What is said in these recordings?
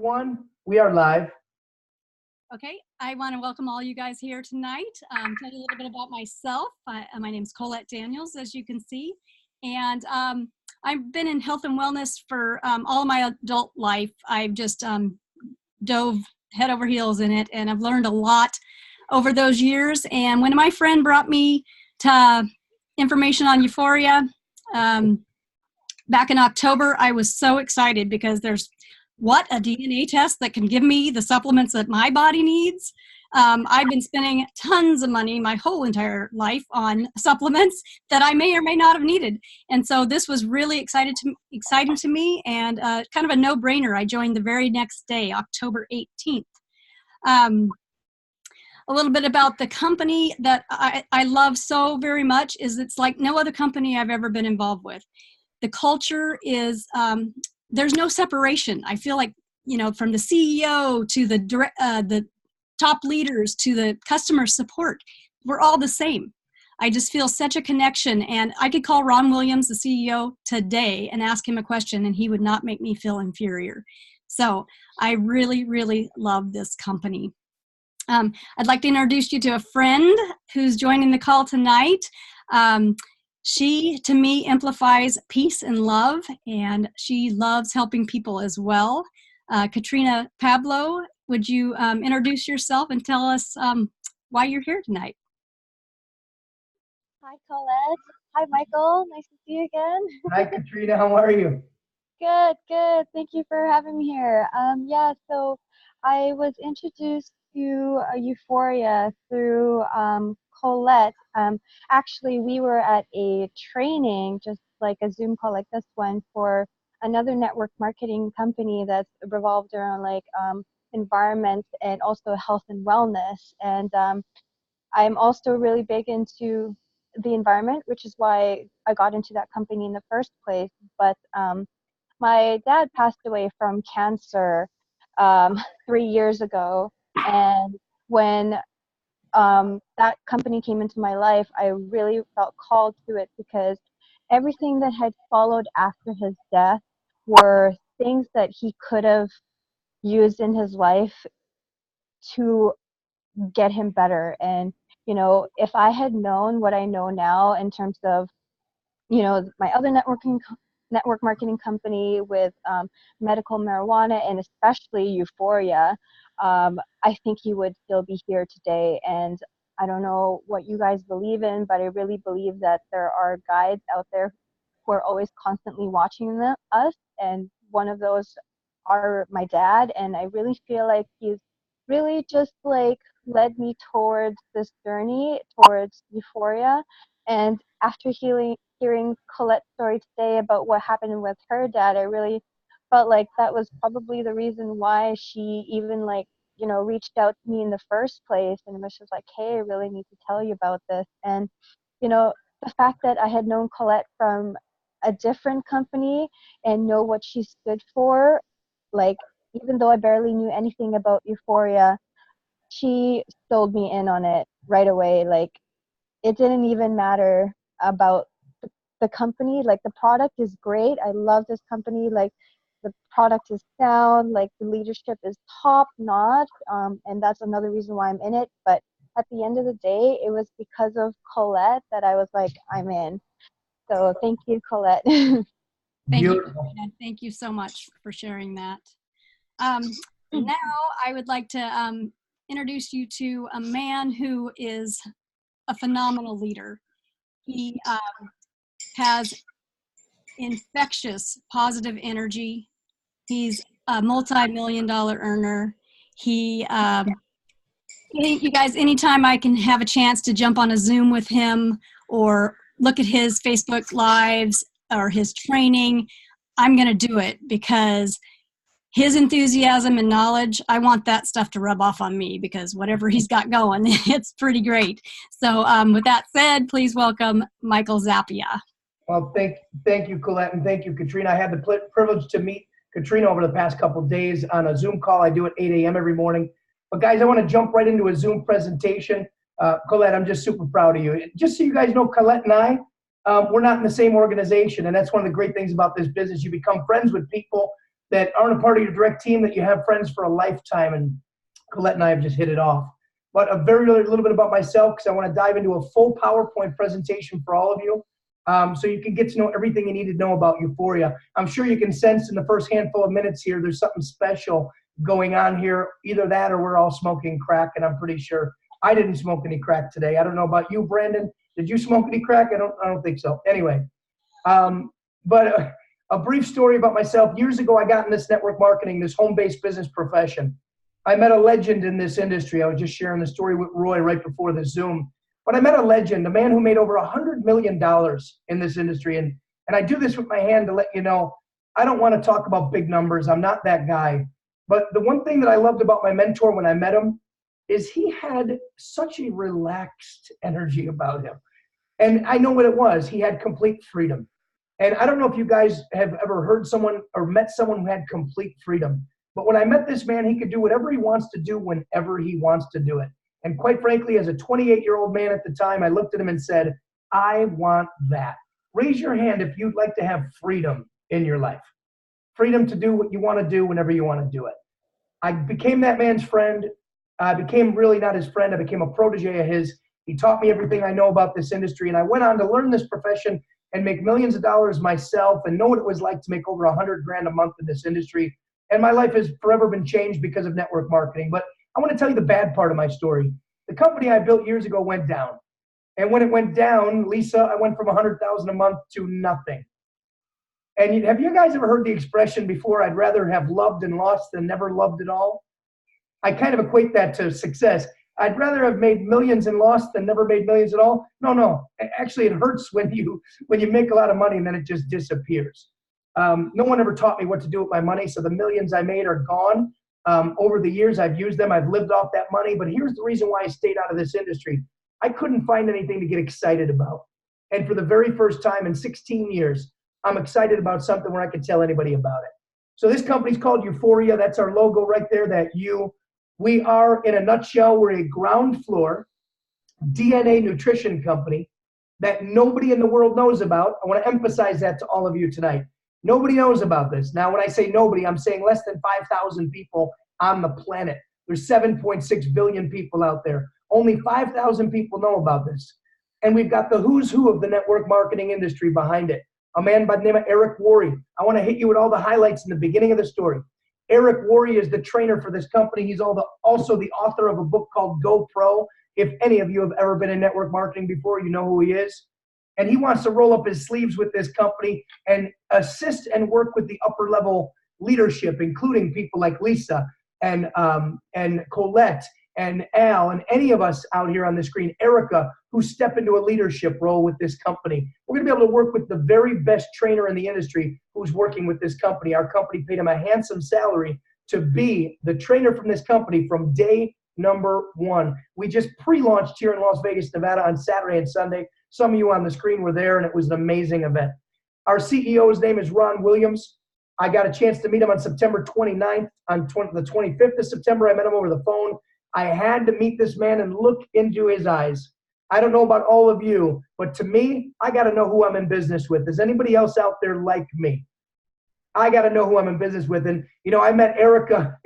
one. We are live. Okay, I want to welcome all you guys here tonight. Tell you a little bit about myself. My name is Colette Daniels, as you can see, and I've been in health and wellness for all of my adult life. I've just dove head over heels in it, and I've learned a lot over those years. And when my friend brought me to information on Uforia back in October, I was so excited because there's a DNA test that can give me the supplements that my body needs. I've been spending tons of money my whole entire life on supplements that I may or may not have needed. And so this was really exciting to me, and kind of a no-brainer. I joined the very next day, October 18th. A little bit about the company that I love so very much is it's like no other company I've ever been involved with. The culture is, there's no separation. I feel like, from the CEO to the top leaders to the customer support, we're all the same. I just feel such a connection, and I could call Ron Williams, the CEO, today and ask him a question, and he would not make me feel inferior. So I really, really love this company. I'd like to introduce you to a friend who's joining the call tonight. She, to me, amplifies peace and love, and she loves helping people as well. Katrina Pablo, would you introduce yourself and tell us why you're here tonight? Hi, Colette. Hi, Michael. Nice to see you again. Hi, Katrina. How are you? Good, good. Thank you for having me here. So I was introduced to Uforia through Colette. Actually, we were at a training, just like a Zoom call like this one, for another network marketing company that's revolved around environment and also health and wellness. And I'm also really big into the environment, which is why I got into that company in the first place. But my dad passed away from cancer 3 years ago, and when that company came into my life, I really felt called to it because everything that had followed after his death were things that he could have used in his life to get him better. And if I had known what I know now in terms of my other network marketing company with medical marijuana, and especially Uforia, I think he would still be here today. And I don't know what you guys believe in, but I really believe that there are guides out there who are always constantly watching us, and one of those are my dad. And I really feel like he's really just led me towards this journey towards Uforia. And after hearing Colette's story today about what happened with her dad, I really felt like that was probably the reason why she even reached out to me in the first place, and was just like, hey, I really need to tell you about this. And the fact that I had known Colette from a different company and know what she stood for, even though I barely knew anything about Uforia, she sold me in on it right away. It didn't even matter about the company. The product is great. I love this company. The product is sound. The leadership is top notch. And that's another reason why I'm in it. But at the end of the day, it was because of Colette that I was like, I'm in. So thank you, Colette. Thank you, Katrina. Thank you so much for sharing that. Now I would like to introduce you to a man who is a phenomenal leader. He has infectious positive energy. He's a multi-million-dollar earner. You guys, anytime I can have a chance to jump on a Zoom with him or look at his Facebook lives or his training, I'm going to do it, because his enthusiasm and knowledge, I want that stuff to rub off on me, because whatever he's got going, it's pretty great. So with that said, please welcome Michael Zappia. Well, thank you, Colette, and thank you, Katrina. I had the privilege to meet Katrina over the past couple of days on a Zoom call. I do at 8 a.m. every morning. But guys, I want to jump right into a Zoom presentation. Colette, I'm just super proud of you. Just so you guys know, Colette and I, we're not in the same organization, and that's one of the great things about this business. You become friends with people that aren't a part of your direct team, that you have friends for a lifetime. And Colette and I have just hit it off. But a very little bit about myself, because I want to dive into a full PowerPoint presentation for all of you, so you can get to know everything you need to know about Uforia. I'm sure you can sense in the first handful of minutes here, there's something special going on here. Either that or we're all smoking crack, and I'm pretty sure I didn't smoke any crack today. I don't know about you, Brandon. Did you smoke any crack? I don't think so. Anyway, but a brief story about myself. Years ago, I got in this network marketing, this home-based business profession. I met a legend in this industry. I was just sharing the story with Roy right before the Zoom. But I met a legend, a man who made over $100 million in this industry. And I do this with my hand to let you know, I don't want to talk about big numbers. I'm not that guy. But the one thing that I loved about my mentor when I met him is he had such a relaxed energy about him. And I know what it was. He had complete freedom. And I don't know if you guys have ever heard someone or met someone who had complete freedom. But when I met this man, he could do whatever he wants to do whenever he wants to do it. And quite frankly, as a 28-year-old man at the time, I looked at him and said, I want that. Raise your hand if you'd like to have freedom in your life. Freedom to do what you want to do whenever you want to do it. I became that man's friend. I became really not his friend. I became a protege of his. He taught me everything I know about this industry. And I went on to learn this profession and make millions of dollars myself and know what it was like to make over 100 grand a month in this industry. And my life has forever been changed because of network marketing. But I want to tell you the bad part of my story. The company I built years ago went down. And when it went down, Lisa, I went from 100,000 a month to nothing. And have you guys ever heard the expression before, I'd rather have loved and lost than never loved at all? I kind of equate that to success. I'd rather have made millions and lost than never made millions at all. No. Actually, it hurts when you make a lot of money and then it just disappears. No one ever taught me what to do with my money, so the millions I made are gone. Over the years, I've used them. I've lived off that money. But here's the reason why I stayed out of this industry. I couldn't find anything to get excited about. And for the very first time in 16 years, I'm excited about something where I can tell anybody about it. So this company's called Uforia. That's our logo right there, that U. We are, in a nutshell, we're a ground floor DNA nutrition company that nobody in the world knows about. I want to emphasize that to all of you tonight. Nobody knows about this. Now, when I say nobody, I'm saying less than 5,000 people on the planet. There's 7.6 billion people out there. Only 5,000 people know about this. And we've got the who's who of the network marketing industry behind it. A man by the name of Eric Worre. I want to hit you with all the highlights in the beginning of the story. Eric Worre is the trainer for this company. He's also the author of a book called Go Pro. If any of you have ever been in network marketing before, you know who he is. And he wants to roll up his sleeves with this company and assist and work with the upper level leadership, including people like Lisa and Colette and Al and any of us out here on the screen, Erica, who step into a leadership role with this company. We're going to be able to work with the very best trainer in the industry who's working with this company. Our company paid him a handsome salary to be the trainer from this company from day number one. We just pre-launched here in Las Vegas, Nevada on Saturday and Sunday. Some of you on the screen were there, and it was an amazing event. Our CEO's name is Ron Williams. I got a chance to meet him on September 29th. On the 25th of September, I met him over the phone. I had to meet this man and look into his eyes. I don't know about all of you, but to me, I got to know who I'm in business with. Is anybody else out there like me? I got to know who I'm in business with. And, you know, I met Erica.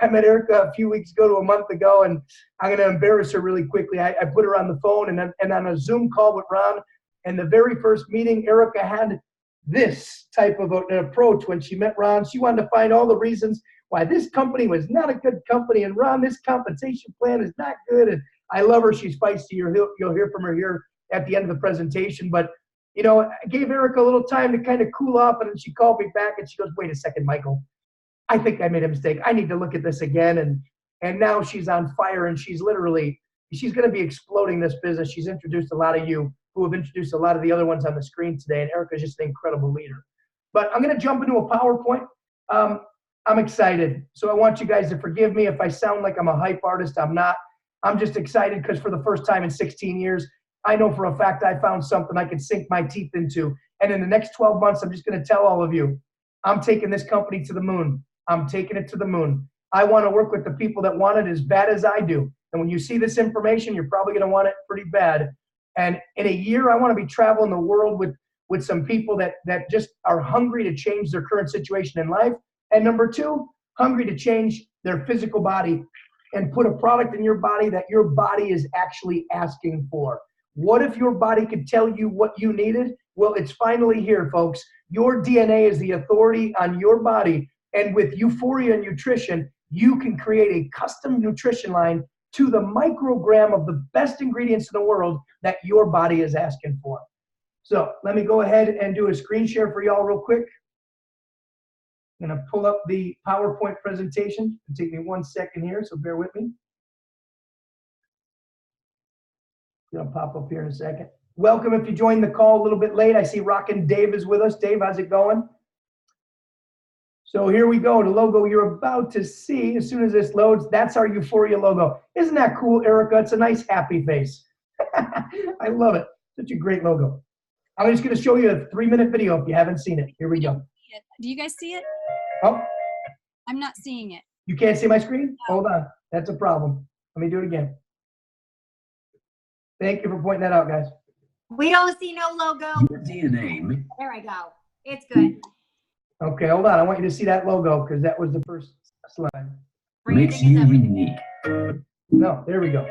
I met Erica a few weeks ago to a month ago, and I'm going to embarrass her really quickly. I put her on the phone and on a Zoom call with Ron. And the very first meeting, Erica had this type of an approach when she met Ron. She wanted to find all the reasons why this company was not a good company. And Ron, this compensation plan is not good. And I love her. She's feisty. You'll hear from her here at the end of the presentation. But, you know, I gave Erica a little time to kind of cool off. And then she called me back and she goes, wait a second, Michael. I think I made a mistake. I need to look at this again. And now she's on fire, and she's going to be exploding this business. She's introduced a lot of you who have introduced a lot of the other ones on the screen today. And Erica's just an incredible leader. But I'm going to jump into a PowerPoint. I'm excited. So I want you guys to forgive me if I sound like I'm a hype artist. I'm not. I'm just excited because for the first time in 16 years, I know for a fact I found something I could sink my teeth into. And in the next 12 months, I'm just going to tell all of you, I'm taking this company to the moon. I'm taking it to the moon. I want to work with the people that want it as bad as I do. And when you see this information, you're probably going to want it pretty bad. And in a year, I want to be traveling the world with some people that just are hungry to change their current situation in life, And number two, hungry to change their physical body and put a product in your body that your body is actually asking for. What if your body could tell you what you needed? Well, it's finally here, folks. Your DNA is the authority on your body. And with Uforia Nutrition, you can create a custom nutrition line to the microgram of the best ingredients in the world that your body is asking for. So let me go ahead and do a screen share for y'all real quick. I'm going to pull up the PowerPoint presentation. It'll take me 1 second here, so bear with me. It'll pop up here in a second. Welcome if you joined the call a little bit late. I see Rockin' Dave is with us. Dave, how's it going? So here we go. The logo you're about to see, as soon as this loads, that's our Uforia logo. Isn't that cool, Erica? It's a nice happy face. I love it. Such a great logo. I'm just going to show you a 3-minute video if you haven't seen it. Here we go. Do you guys see it? Oh, I'm not seeing it. you can't see my screen? No. Hold on. That's a problem. Let me do it again. Thank you for pointing that out, guys. We don't see no logo. Your DNA There I go. It's good. Okay, hold on. I want you to see that logo because that was the first slide. makes Branding you is everything. unique. No, there we go.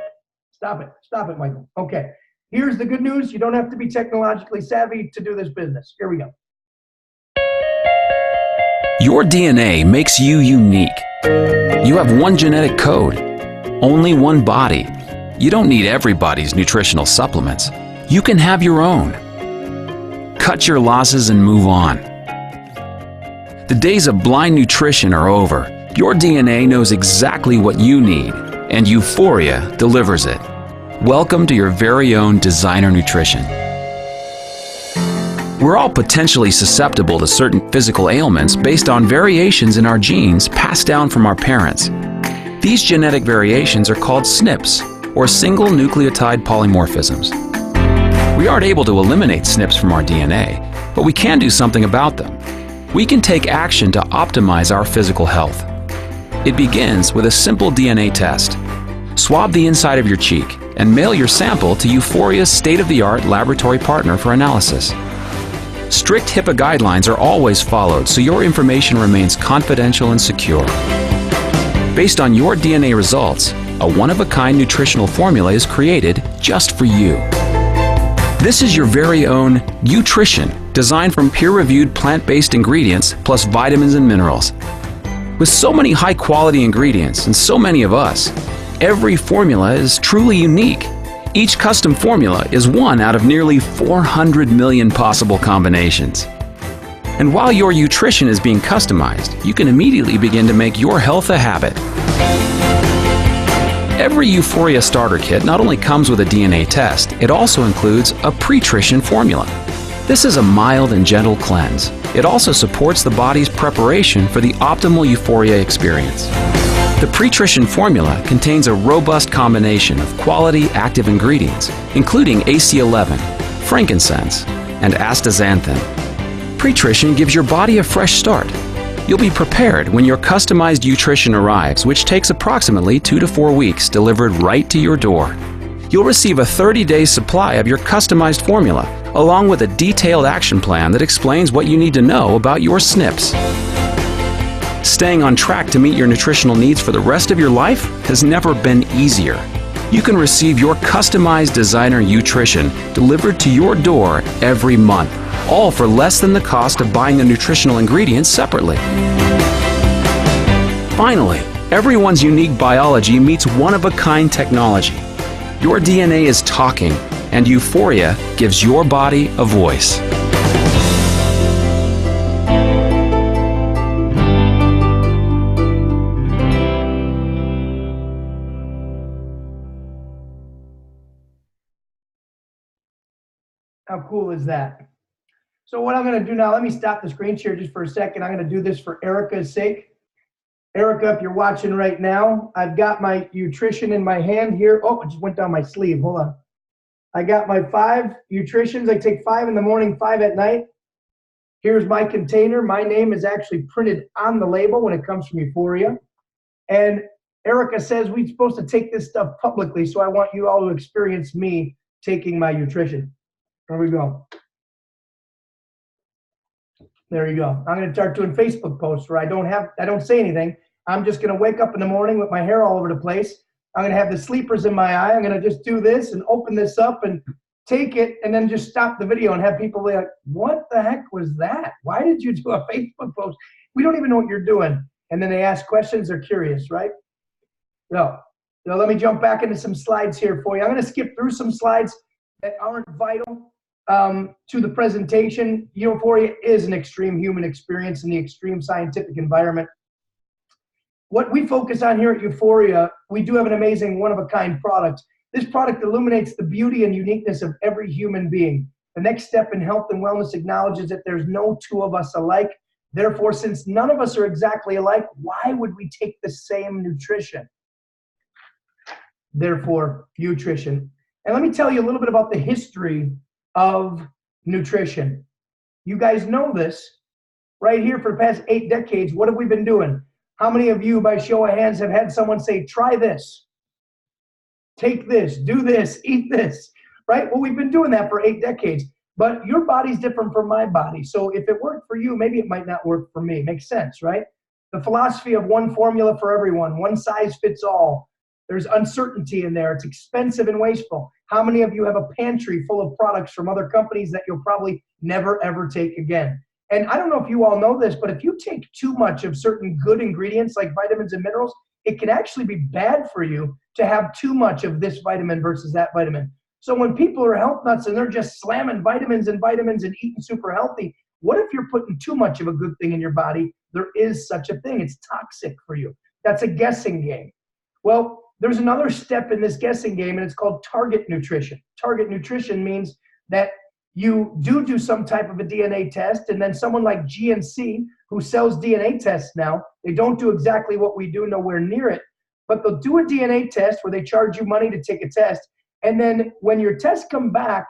Stop it. Stop it, Michael. Okay. Here's the good news. You don't have to be technologically savvy to do this business. Here we go. Your DNA makes you unique. You have one genetic code, only one body. You don't need everybody's nutritional supplements. You can have your own. Cut your losses and move on. The days of blind nutrition are over. Your DNA knows exactly what you need, and Uforia delivers it. Welcome to your very own designer nutrition. We're all potentially susceptible to certain physical ailments based on variations in our genes passed down from our parents. These genetic variations are called SNPs, or single nucleotide polymorphisms. We aren't able to eliminate SNPs from our DNA, but we can do something about them. We can take action to optimize our physical health. It begins with a simple DNA test. Swab the inside of your cheek and mail your sample to Uforia's state-of-the-art laboratory partner for analysis. Strict HIPAA guidelines are always followed, so your information remains confidential and secure. Based on your DNA results, a one-of-a-kind nutritional formula is created just for you. This is your very own Nutrition, designed from peer-reviewed plant-based ingredients plus vitamins and minerals. With so many high-quality ingredients and so many of us, every formula is truly unique. Each custom formula is one out of nearly 400 million possible combinations. And while your nutrition is being customized, you can immediately begin to make your health a habit. Every Uforia starter kit not only comes with a DNA test, it also includes a pre-trition formula. This is a mild and gentle cleanse. It also supports the body's preparation for the optimal Uforia experience. The pre-trition formula contains a robust combination of quality active ingredients, including AC11, frankincense, and astaxanthin. Pre-trition gives your body a fresh start. You'll be prepared when your customized nutrition arrives, which takes approximately 2 to 4 weeks, delivered right to your door. You'll receive a 30-day supply of your customized formula, along with a detailed action plan that explains what you need to know about your SNPs. Staying on track to meet your nutritional needs for the rest of your life has never been easier. You can receive your customized designer nutrition delivered to your door every month, all for less than the cost of buying the nutritional ingredients separately. Finally, everyone's unique biology meets one-of-a-kind technology. Your DNA is talking, and Uforia gives your body a voice. How cool is that? So what I'm going to do now, let me stop the screen share just for a second. I'm going to do this for Erica's sake. Erica, if you're watching right now, I've got my nutrition in my hand here. Oh, it just went down my sleeve. Hold on. I got my 5 nutritions. I take 5 in the morning, 5 at night. Here's my container. My name is actually printed on the label when it comes from Uforia. And Erica says we're supposed to take this stuff publicly, so I want you all to experience me taking my nutrition. There we go. There you go. I'm going to start doing Facebook posts where I don't say anything. I'm just going to wake up in the morning with my hair all over the place. I'm going to have the sleepers in my eye. I'm going to just do this and open this up and take it and then just stop the video and have people be like, what the heck was that? Why did you do a Facebook post? We don't even know what you're doing. And then they ask questions. They're curious, right? So let me jump back into some slides here for you. I'm going to skip through some slides that aren't vital to the presentation. Uforia is an extreme human experience in the extreme scientific environment. What we focus on here at Uforia, we do have an amazing one-of-a-kind product. This product illuminates the beauty and uniqueness of every human being. The next step in health and wellness acknowledges that there's no two of us alike. Therefore, since none of us are exactly alike, why would we take the same nutrition? Therefore, nutrition. And let me tell you a little bit about the history of nutrition. You guys know this. Right here for the past 8 decades, what have we been doing? How many of you, by show of hands, have had someone say, try this, take this, do this, eat this, right? Well, we've been doing that for 8 decades, but your body's different from my body. So if it worked for you, maybe it might not work for me. Makes sense, right? The philosophy of one formula for everyone, one size fits all. There's uncertainty in there. It's expensive and wasteful. How many of you have a pantry full of products from other companies that you'll probably never, ever take again? And I don't know if you all know this, but if you take too much of certain good ingredients like vitamins and minerals, it can actually be bad for you to have too much of this vitamin versus that vitamin. So when people are health nuts and they're just slamming vitamins and eating super healthy, what if you're putting too much of a good thing in your body? There is such a thing. It's toxic for you. That's a guessing game. Well, there's another step in this guessing game, and it's called target nutrition. Target nutrition means that you do some type of a DNA test, and then someone like GNC, who sells DNA tests now, they don't do exactly what we do, nowhere near it, but they'll do a DNA test where they charge you money to take a test, and then when your tests come back,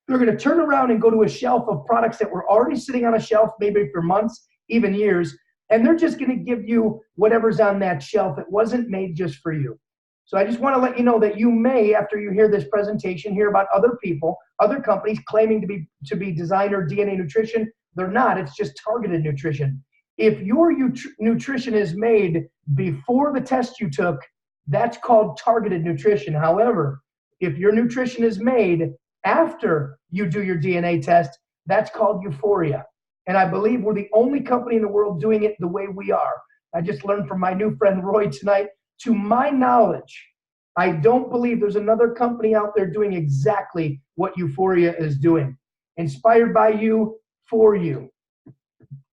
they're going to turn around and go to a shelf of products that were already sitting on a shelf, maybe for months, even years, and they're just going to give you whatever's on that shelf. It wasn't made just for you. So I just want to let you know that you may, after you hear this presentation, hear about other people, other companies claiming to be designer DNA nutrition. They're not. It's just targeted nutrition. If your nutrition is made before the test you took, that's called targeted nutrition. However, if your nutrition is made after you do your DNA test, that's called Uforia. And I believe we're the only company in the world doing it the way we are. I just learned from my new friend Roy tonight. To my knowledge, I don't believe there's another company out there doing exactly what Uforia is doing. Inspired by you, for you.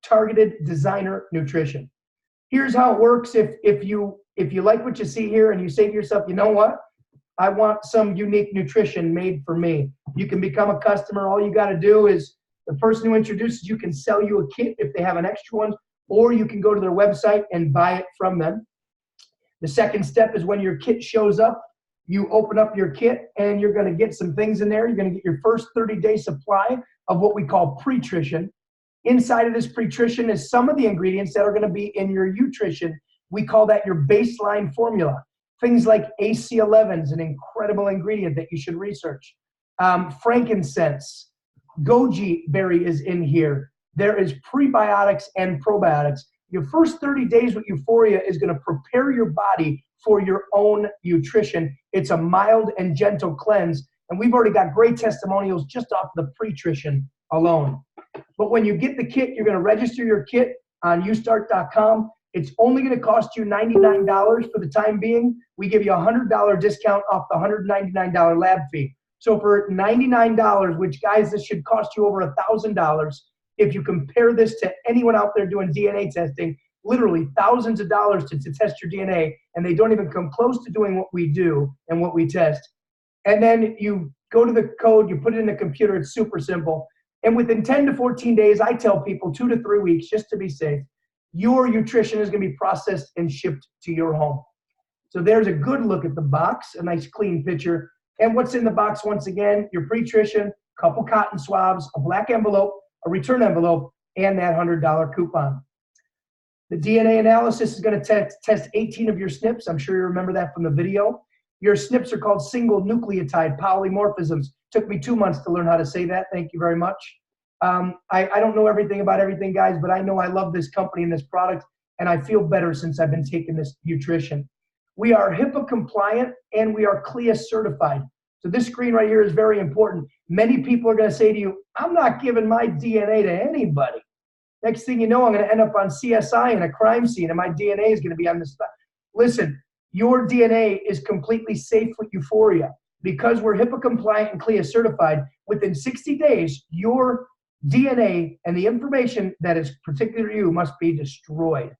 Targeted designer nutrition. Here's how it works. If you like what you see here and you say to yourself, you know what? I want some unique nutrition made for me. You can become a customer. All you got to do is the person who introduces you can sell you a kit if they have an extra one, or you can go to their website and buy it from them. The second step is when your kit shows up, you open up your kit and you're going to get some things in there. You're going to get your first 30-day supply of what we call pre-trition. Inside of this pre-trition is some of the ingredients that are going to be in your nutrition. We call that your baseline formula. Things like AC11 is an incredible ingredient that you should research. Frankincense, goji berry is in here. There is prebiotics and probiotics. Your first 30 days with Uforia is going to prepare your body for your own nutrition. It's a mild and gentle cleanse, and we've already got great testimonials just off the pre-trition alone. But when you get the kit, you're going to register your kit on ustart.com. It's only going to cost you $99 for the time being. We give you a $100 discount off the $199 lab fee. So for $99, which, guys, this should cost you over $1,000, if you compare this to anyone out there doing DNA testing, literally thousands of dollars to test your DNA, and they don't even come close to doing what we do and what we test. And then you go to the code, you put it in the computer, it's super simple. And within 10 to 14 days, I tell people 2 to 3 weeks, just to be safe, your nutrition is going to be processed and shipped to your home. So there's a good look at the box, a nice clean picture. And what's in the box, once again, your pre-trition, couple cotton swabs, a black envelope, a return envelope, and that $100 coupon. The DNA analysis is going to test 18 of your SNPs. I'm sure you remember that from the video. Your SNPs are called single nucleotide polymorphisms. Took me 2 months to learn how to say that. Thank you very much. I don't know everything about everything, guys, but I know I love this company and this product, and I feel better since I've been taking this nutrition. We are HIPAA compliant and we are CLIA certified. So this screen right here is very important. Many people are going to say to you, I'm not giving my DNA to anybody. Next thing you know, I'm going to end up on CSI in a crime scene and my DNA is going to be on this stuff. Listen, your DNA is completely safe with Uforia. Because we're HIPAA compliant and CLIA certified, within 60 days, your DNA and the information that is particular to you must be destroyed.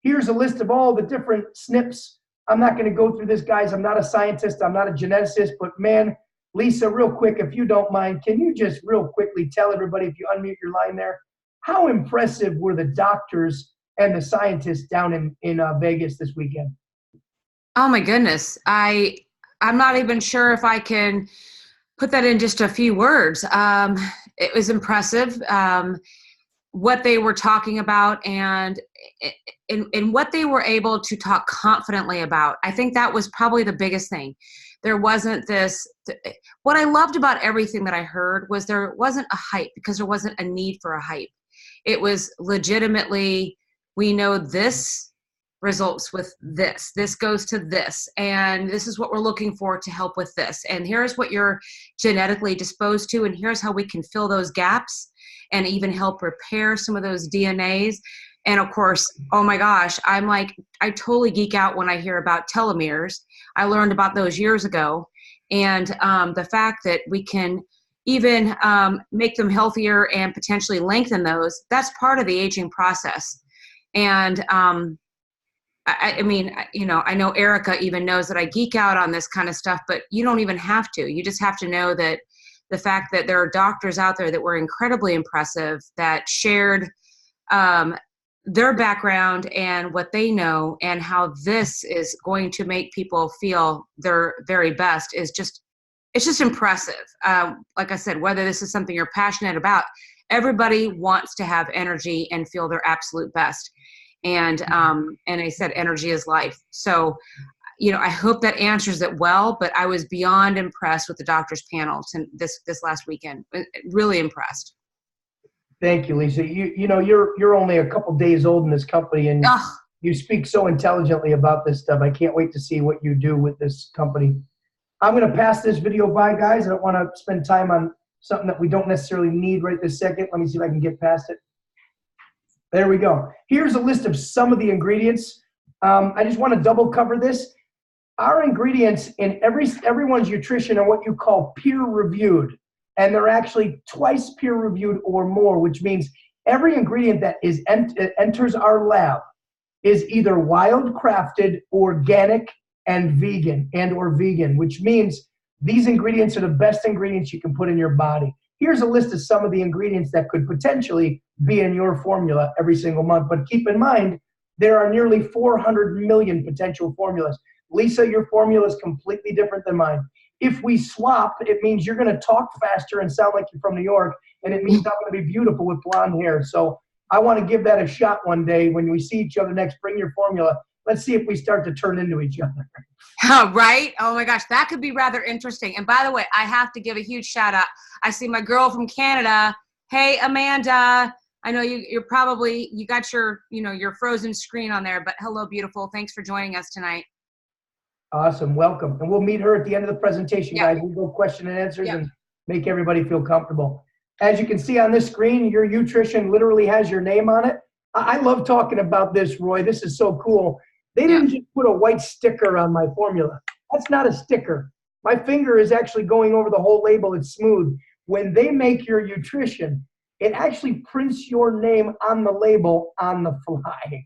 Here's a list of all the different SNPs. I'm not going to go through this, guys. I'm not a scientist. I'm not a geneticist. But, man, Lisa, real quick, if you don't mind, can you just real quickly tell everybody, if you unmute your line there, how impressive were the doctors and the scientists down in Vegas this weekend? Oh, my goodness. I'm not even sure if I can put that in just a few words. It was impressive what they were talking about and what they were able to talk confidently about. I think that was probably the biggest thing. There wasn't this, what I loved about everything that I heard was there wasn't a hype, because there wasn't a need for a hype. It was legitimately, we know this results with this. This goes to this. And this is what we're looking for to help with this. And here's what you're genetically disposed to. And here's how we can fill those gaps and even help repair some of those DNAs. And of course, oh my gosh, I totally geek out when I hear about telomeres. I learned about those years ago. And the fact that we can even make them healthier and potentially lengthen those, that's part of the aging process. And I mean, you know, I know Erica even knows that I geek out on this kind of stuff, but you don't even have to. You just have to know that the fact that there are doctors out there that were incredibly impressive, that shared their background and what they know, and how this is going to make people feel their very best is just, it's just impressive. Like I said, whether this is something you're passionate about, everybody wants to have energy and feel their absolute best. And I said, energy is life. So, you know, I hope that answers it well, but I was beyond impressed with the doctor's panel this last weekend. Really impressed. Thank you, Lisa. You know, you're only a couple days old in this company, and you speak so intelligently about this stuff. I can't wait to see what you do with this company. I'm going to pass this video by, guys. I don't want to spend time on something that we don't necessarily need right this second. Let me see if I can get past it. There we go. Here's a list of some of the ingredients. I just want to double cover this. Our ingredients in everyone's nutrition are what you call peer reviewed. And they're actually twice peer reviewed or more, which means every ingredient that enters our lab is either wild crafted, organic, and vegan, which means these ingredients are the best ingredients you can put in your body. Here's a list of some of the ingredients that could potentially be in your formula every single month. But keep in mind, there are nearly 400 million potential formulas. Lisa, your formula is completely different than mine. If we swap, it means you're going to talk faster and sound like you're from New York, and it means I'm going to be beautiful with blonde hair. So I want to give that a shot one day. When we see each other next, bring your formula. Let's see if we start to turn into each other. Oh, right? Oh my gosh, that could be rather interesting. And by the way, I have to give a huge shout out. I see my girl from Canada. Hey, Amanda. I know you got your frozen screen on there, but hello, beautiful. Thanks for joining us tonight. Awesome. Welcome. And we'll meet her at the end of the presentation, guys. We'll go question and answers and make everybody feel comfortable. As you can see on this screen, your nutrition literally has your name on it. I love talking about this, Roy. This is so cool. They didn't just put a white sticker on my formula. That's not a sticker. My finger is actually going over the whole label. It's smooth. When they make your nutrition, it actually prints your name on the label on the fly.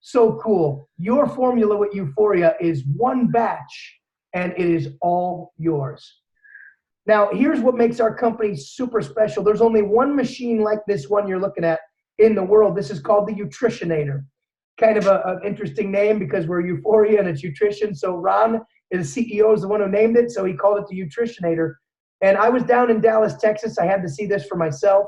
So cool. Your formula with Uforia is one batch, and it is all yours. Now, here's what makes our company super special. There's only one machine like this one you're looking at in the world. This is called the Nutritionator. Kind of an interesting name because we're Uforia and it's nutrition. So Ron, the CEO, is the one who named it, so he called it the Nutritionator. And I was down in Dallas, Texas. I had to see this for myself.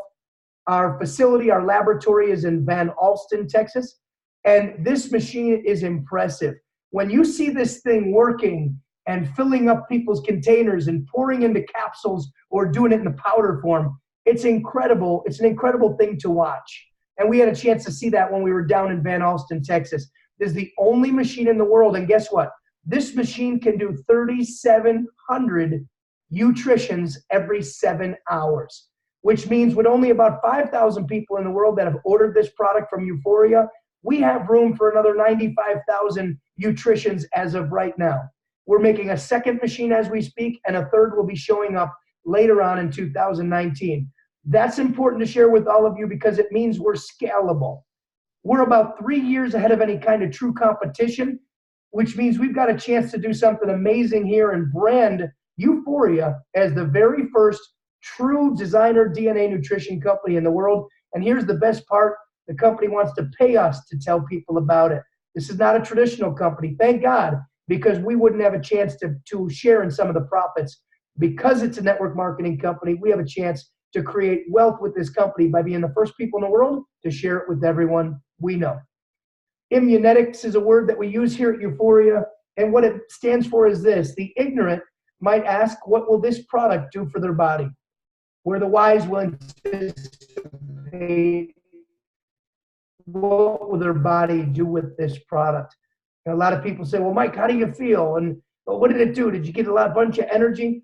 Our facility, our laboratory is in Van Alstyne, Texas. And this machine is impressive. When you see this thing working and filling up people's containers and pouring into capsules or doing it in the powder form, It's incredible. It's an incredible thing to watch. And we had a chance to see that when we were down in Van Alstyne, Texas. This is the only machine in the world. And guess what? This machine can do 3,700 nutritions every 7 hours, which means with only about 5,000 people in the world that have ordered this product from Uforia, we have room for another 95,000 nutritions as of right now. We're making a second machine as we speak, and a third will be showing up later on in 2019. That's important to share with all of you because it means we're scalable. We're about 3 years ahead of any kind of true competition, which means we've got a chance to do something amazing here and brand Uforia as the very first true designer DNA nutrition company in the world. And here's the best part. The company wants to pay us to tell people about it. This is not a traditional company, thank God, because we wouldn't have a chance to share in some of the profits. Because it's a network marketing company, we have a chance to create wealth with this company by being the first people in the world to share it with everyone we know. Immunetics is a word that we use here at Uforia, and what it stands for is this. The ignorant might ask, what will this product do for their body? Where the wise will anticipate, what will their body do with this product? And a lot of people say, well, Mike, how do you feel? And well, what did it do? Did you get a bunch of energy?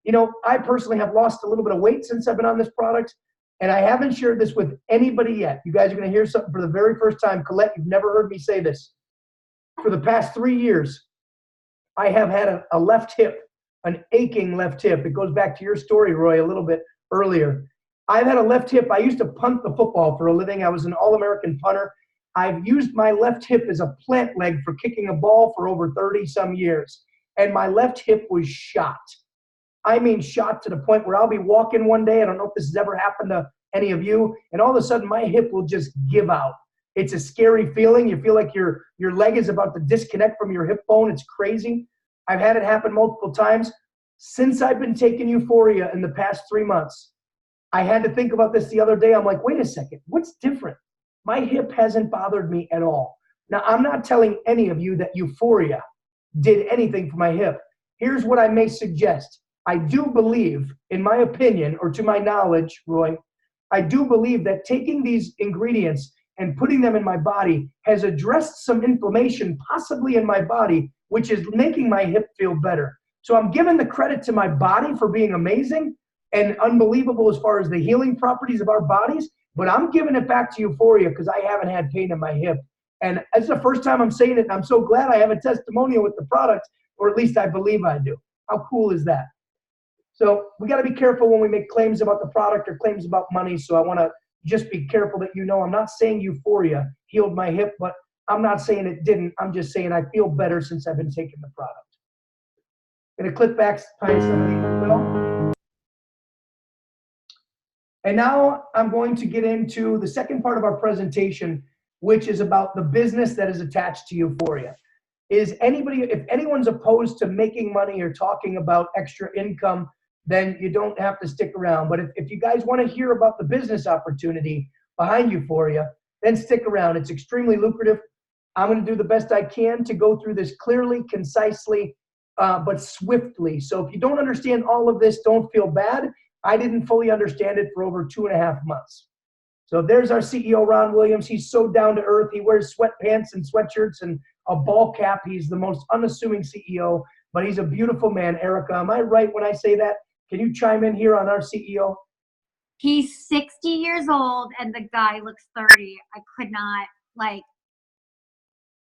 You know, I personally have lost a little bit of weight since I've been on this product, and I haven't shared this with anybody yet. You guys are going to hear something for the very first time. Colette, you've never heard me say this. For the past 3 years, I have had a left hip, an aching left hip. It goes back to your story, Roy, a little bit earlier. I've had a left hip. I used to punt the football for a living. I was an All-American punter. I've used my left hip as a plant leg for kicking a ball for over 30-some years, and my left hip was shot. I mean shot to the point where I'll be walking one day, I don't know if this has ever happened to any of you, and all of a sudden my hip will just give out. It's a scary feeling. You feel like your leg is about to disconnect from your hip bone. It's crazy. I've had it happen multiple times. Since I've been taking Uforia in the past 3 months, I had to think about this the other day. I'm like, wait a second, what's different? My hip hasn't bothered me at all. Now, I'm not telling any of you that Uforia did anything for my hip. Here's what I may suggest. I do believe, in my opinion, or to my knowledge, Roy, I do believe that taking these ingredients and putting them in my body has addressed some inflammation possibly in my body, which is making my hip feel better. So I'm giving the credit to my body for being amazing and unbelievable as far as the healing properties of our bodies, but I'm giving it back to Uforia because I haven't had pain in my hip. And it's the first time I'm saying it, and I'm so glad I have a testimonial with the product, or at least I believe I do. How cool is that? So we got to be careful when we make claims about the product or claims about money. So I want to just be careful that you know I'm not saying Uforia healed my hip, but I'm not saying it didn't. I'm just saying I feel better since I've been taking the product. Going to click back, find some of these as well. And now I'm going to get into the second part of our presentation, which is about the business that is attached to Uforia. If anyone's opposed to making money or talking about extra income, then you don't have to stick around. But if you guys want to hear about the business opportunity behind Uforia, then stick around. It's extremely lucrative. I'm going to do the best I can to go through this clearly, concisely, but swiftly. So if you don't understand all of this, don't feel bad. I didn't fully understand it for over 2.5 months. So there's our CEO, Ron Williams. He's so down to earth. He wears sweatpants and sweatshirts and a ball cap. He's the most unassuming CEO, but he's a beautiful man. Erica, am I right when I say that? Can you chime in here on our CEO? He's 60 years old and the guy looks 30. I could not, like,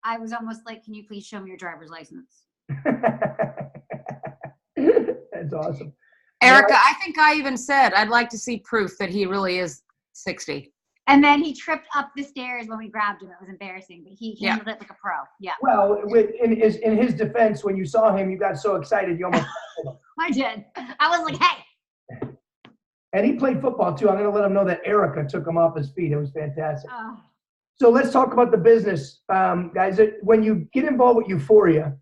I was almost like, can you please show me your driver's license? That's awesome. Erica, I think I even said I'd like to see proof that he really is 60. And then he tripped up the stairs when we grabbed him. It was embarrassing, but he handled it like a pro. Yeah. Well, in his defense, when you saw him, you got so excited you almost I did. I was like, hey. And he played football too. I'm going to let him know that Erica took him off his feet. It was fantastic. Oh. So let's talk about the business, guys. When you get involved with Uforia,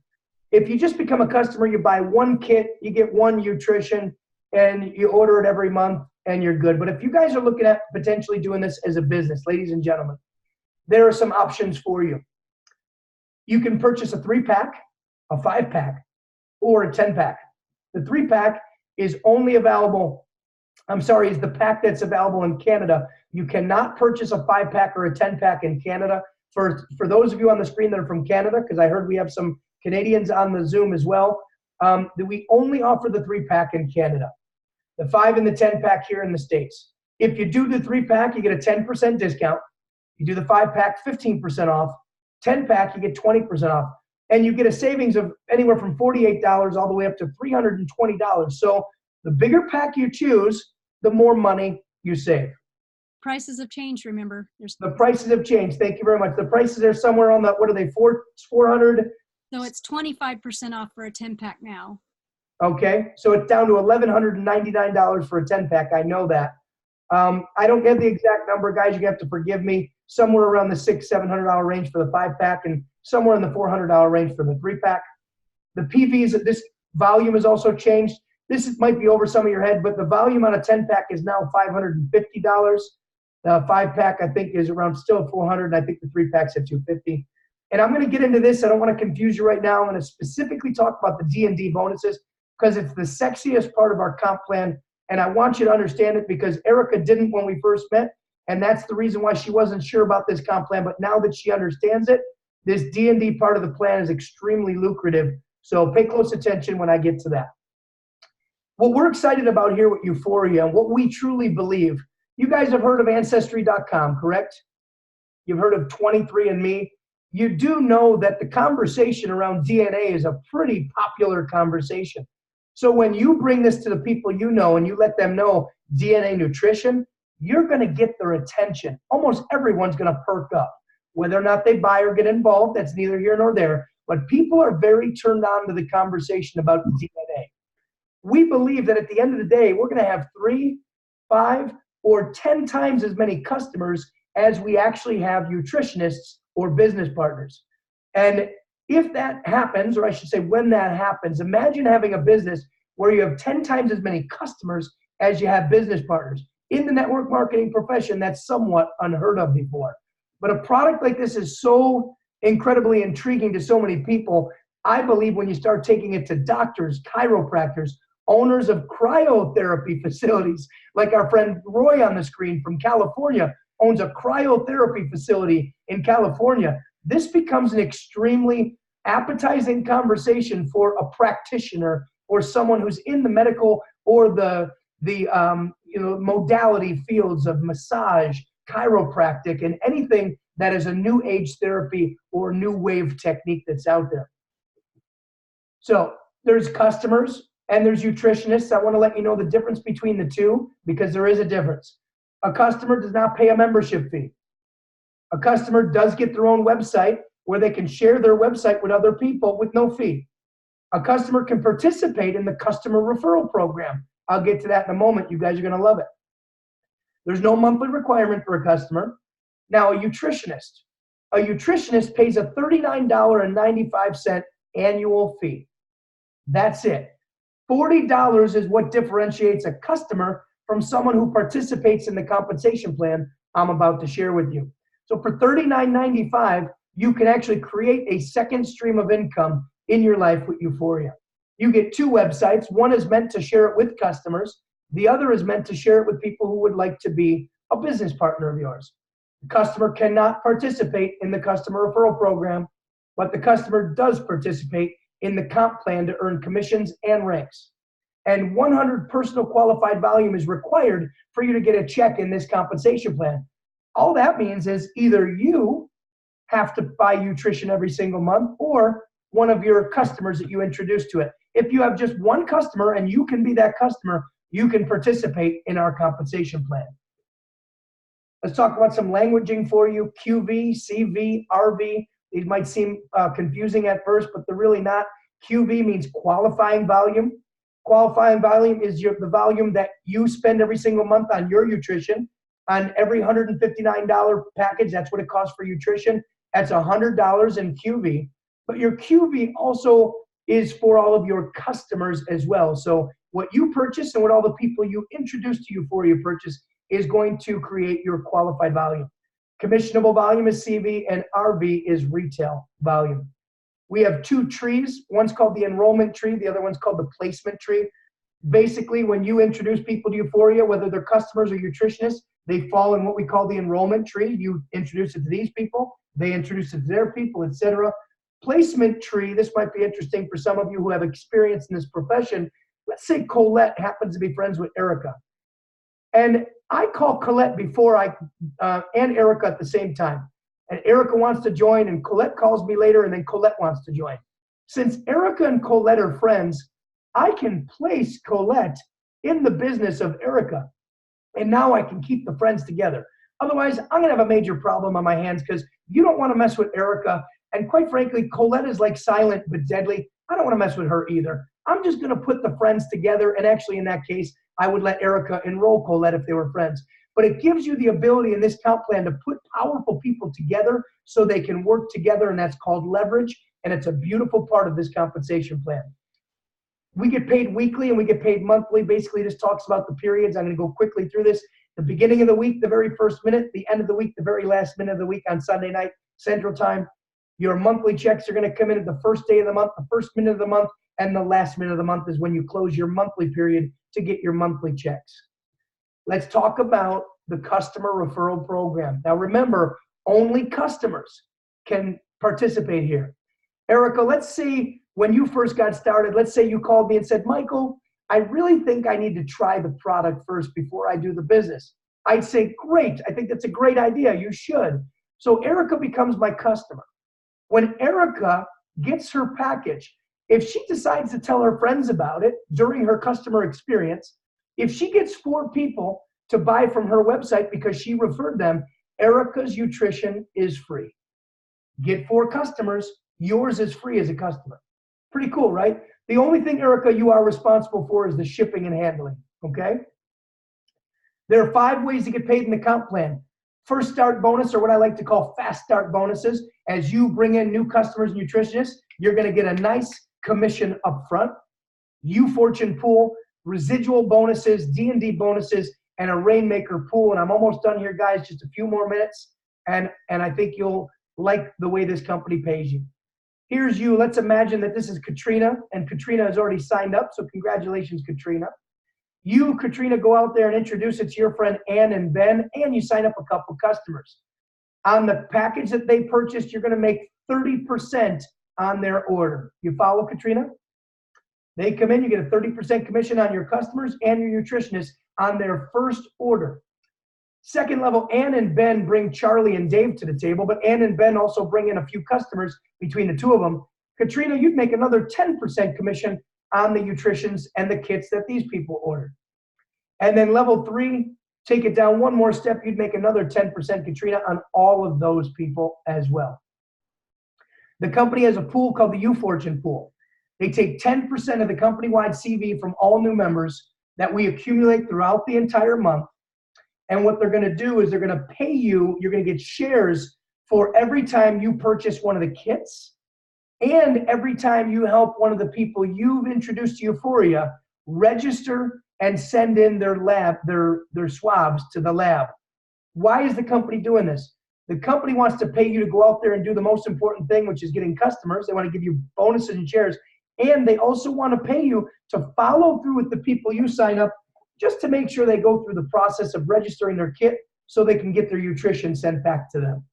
if you just become a customer, you buy one kit, you get one nutrition, and you order it every month, and you're good. But if you guys are looking at potentially doing this as a business, ladies and gentlemen, there are some options for you. You can purchase a 3-pack, a 5-pack, or a 10-pack. The 3-pack is only available I'm sorry, is the pack that's available in Canada. You cannot purchase a 5-pack or a 10-pack in Canada. For those of you on the screen that are from Canada, because I heard we have some Canadians on the Zoom as well, that we only offer the 3-pack in Canada. The 5 and the 10-pack here in the States. If you do the 3-pack, you get a 10% discount. You do the 5-pack, 15% off. 10-pack, you get 20% off. And you get a savings of anywhere from $48 all the way up to $320. So the bigger pack you choose, the more money you save. Prices have changed, remember. The prices have changed. Thank you very much. The prices are somewhere on the, what are they, 400? So it's 25% off for a 10-pack now. Okay, so it's down to $1,199 for a 10-pack. I know that. I don't get the exact number, guys. You have to forgive me. Somewhere around the $600-700 range for the 5-pack, and somewhere in the $400 range for the 3-pack. The PVs, this volume has also changed. This might be over some of your head, but the volume on a 10-pack is now $550. The 5-pack, I think, is around still $400, and I think the 3-pack's at $250. And I'm going to get into this. I don't want to confuse you right now. I'm going to specifically talk about the DND bonuses because it's the sexiest part of our comp plan, and I want you to understand it because Erica didn't when we first met, and that's the reason why she wasn't sure about this comp plan. But now that she understands it, this DND part of the plan is extremely lucrative. So pay close attention when I get to that. What we're excited about here with Uforia and what we truly believe, you guys have heard of Ancestry.com, correct? You've heard of 23andMe. You do know that the conversation around DNA is a pretty popular conversation. So when you bring this to the people you know and you let them know DNA nutrition, you're going to get their attention. Almost everyone's going to perk up. Whether or not they buy or get involved, that's neither here nor there. But people are very turned on to the conversation about DNA. We believe that at the end of the day, we're going to have 3, 5, or 10 times as many customers as we actually have nutritionists or business partners. And if that happens, or I should say when that happens, imagine having a business where you have 10 times as many customers as you have business partners. In the network marketing profession, that's somewhat unheard of before. But a product like this is so incredibly intriguing to so many people. I believe when you start taking it to doctors, chiropractors, owners of cryotherapy facilities, like our friend Roy on the screen from California owns a cryotherapy facility in California. This becomes an extremely appetizing conversation for a practitioner or someone who's in the medical or the modality fields of massage, chiropractic, and anything that is a new age therapy or new wave technique that's out there. So there's customers and there's nutritionists. I want to let you know the difference between the two because there is a difference. A customer does not pay a membership fee. A customer does get their own website where they can share their website with other people with no fee. A customer can participate in the customer referral program. I'll get to that in a moment. You guys are going to love it. There's no monthly requirement for a customer. Now, a nutritionist pays a $39.95 annual fee. That's it. $40 is what differentiates a customer from someone who participates in the compensation plan I'm about to share with you. So for $39.95, you can actually create a second stream of income in your life with Uforia. You get 2 websites. One is meant to share it with customers. The other is meant to share it with people who would like to be a business partner of yours. The customer cannot participate in the customer referral program, but the customer does participate in the comp plan to earn commissions and ranks. And 100 personal qualified volume is required for you to get a check in this compensation plan. All that means is either you have to buy nutrition every single month or one of your customers that you introduce to it. If you have just one customer and you can be that customer, you can participate in our compensation plan. Let's talk about some languaging for you. QV, CV, RV. These might seem confusing at first, but they're really not. QV means qualifying volume. Qualifying volume is the volume that you spend every single month on your nutrition. On every $159 package, that's what it costs for nutrition. That's $100 in QV. But your QV also is for all of your customers as well. So what you purchase and what all the people you introduce to Uforia purchase is going to create your qualified volume. Commissionable volume is CV and RV is retail volume. We have 2 trees. One's called the enrollment tree. The other one's called the placement tree. Basically, when you introduce people to Uforia, whether they're customers or nutritionists, they fall in what we call the enrollment tree. You introduce it to these people, they introduce it to their people, etc. Placement tree, this might be interesting for some of you who have experience in this profession. Let's say Colette happens to be friends with Erica. And I call Colette before and Erica at the same time. And Erica wants to join, and Colette calls me later, and then Colette wants to join. Since Erica and Colette are friends, I can place Colette in the business of Erica. And now I can keep the friends together. Otherwise, I'm going to have a major problem on my hands because you don't want to mess with Erica. And quite frankly, Colette is like silent but deadly. I don't want to mess with her either. I'm just going to put the friends together. And actually, in that case, I would let Erica enroll Colette if they were friends. But it gives you the ability in this comp plan to put powerful people together so they can work together. And that's called leverage. And it's a beautiful part of this compensation plan. We get paid weekly and we get paid monthly. Basically, this talks about the periods. I'm going to go quickly through this. The beginning of the week, the very first minute. The end of the week, the very last minute of the week on Sunday night, Central Time. Your monthly checks are going to come in at the first day of the month, the first minute of the month, and the last minute of the month is when you close your monthly period to get your monthly checks. Let's talk about the customer referral program. Now remember, only customers can participate here. Erica, let's see when you first got started, let's say you called me and said, Michael, I really think I need to try the product first before I do the business. I'd say, great, I think that's a great idea, you should. So Erica becomes my customer. When Erica gets her package, if she decides to tell her friends about it during her customer experience, if she gets 4 people to buy from her website because she referred them, Erica's nutrition is free. Get 4 customers, yours is free as a customer. Pretty cool, right? The only thing, Erica, you are responsible for is the shipping and handling, okay? There are 5 ways to get paid in the comp plan. First start bonus, or what I like to call fast start bonuses. As you bring in new customers and nutritionists, you're going to get a nice commission up front. U-Fortune pool, residual bonuses, D&D bonuses, and a Rainmaker pool. And I'm almost done here, guys, just a few more minutes. And I think you'll like the way this company pays you. Here's you. Let's imagine that this is Katrina, and Katrina has already signed up, so congratulations, Katrina. You, Katrina, go out there and introduce it to your friend Ann and Ben, and you sign up a couple customers. On the package that they purchased, you're going to make 30% on their order. You follow, Katrina? They come in, you get a 30% commission on your customers and your nutritionists on their first order. Second level, Ann and Ben bring Charlie and Dave to the table, but Ann and Ben also bring in a few customers between the two of them. Katrina, you'd make another 10% commission on the nutritions and the kits that these people ordered. And then level 3, take it down one more step, you'd make another 10%, Katrina, on all of those people as well. The company has a pool called the U-Fortune pool. They take 10% of the company-wide CV from all new members that we accumulate throughout the entire month. And what they're going to do is they're going to pay you, you're going to get shares for every time you purchase one of the kits and every time you help one of the people you've introduced to Uforia register and send in their swabs to the lab. Why is the company doing this? The company wants to pay you to go out there and do the most important thing, which is getting customers. They want to give you bonuses and shares. And they also want to pay you to follow through with the people you sign up just to make sure they go through the process of registering their kit so they can get their nutrition sent back to them.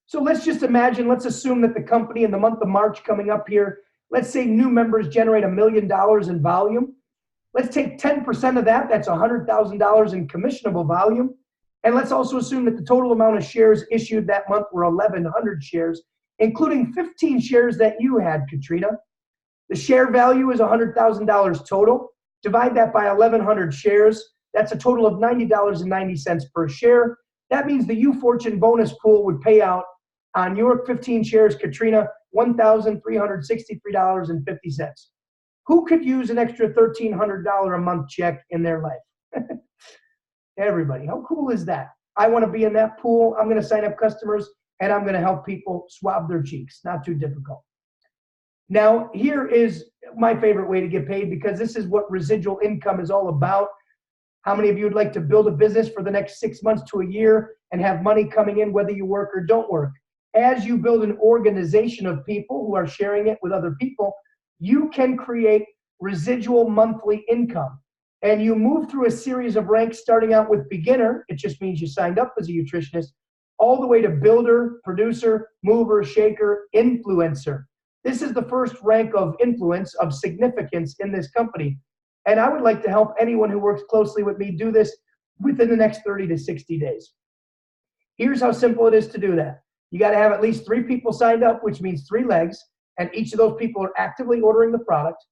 So let's just imagine, let's assume that the company in the month of March coming up here, let's say new members generate $1 million in volume. Let's take 10% of that, that's $100,000 in commissionable volume. And let's also assume that the total amount of shares issued that month were 1,100 shares, including 15 shares that you had, Katrina. The share value is $100,000 total. Divide that by 1,100 shares. That's a total of $90.90 per share. That means the U-Fortune bonus pool would pay out on your 15 shares, Katrina, $1,363.50. Who could use an extra $1,300 a month check in their life? Everybody. How cool is that? I want to be in that pool. I'm going to sign up customers, and I'm going to help people swab their cheeks. Not too difficult. Now, here is my favorite way to get paid, because this is what residual income is all about. How many of you would like to build a business for the next 6 months to a year and have money coming in whether you work or don't work? As you build an organization of people who are sharing it with other people, you can create residual monthly income. And you move through a series of ranks starting out with beginner. It just means you signed up as a nutritionist, all the way to builder, producer, mover, shaker, influencer. This is the first rank of influence, of significance in this company. And I would like to help anyone who works closely with me do this within the next 30 to 60 days. Here's how simple it is to do that. You got to have at least 3 people signed up, which means 3 legs, and each of those people are actively ordering the product.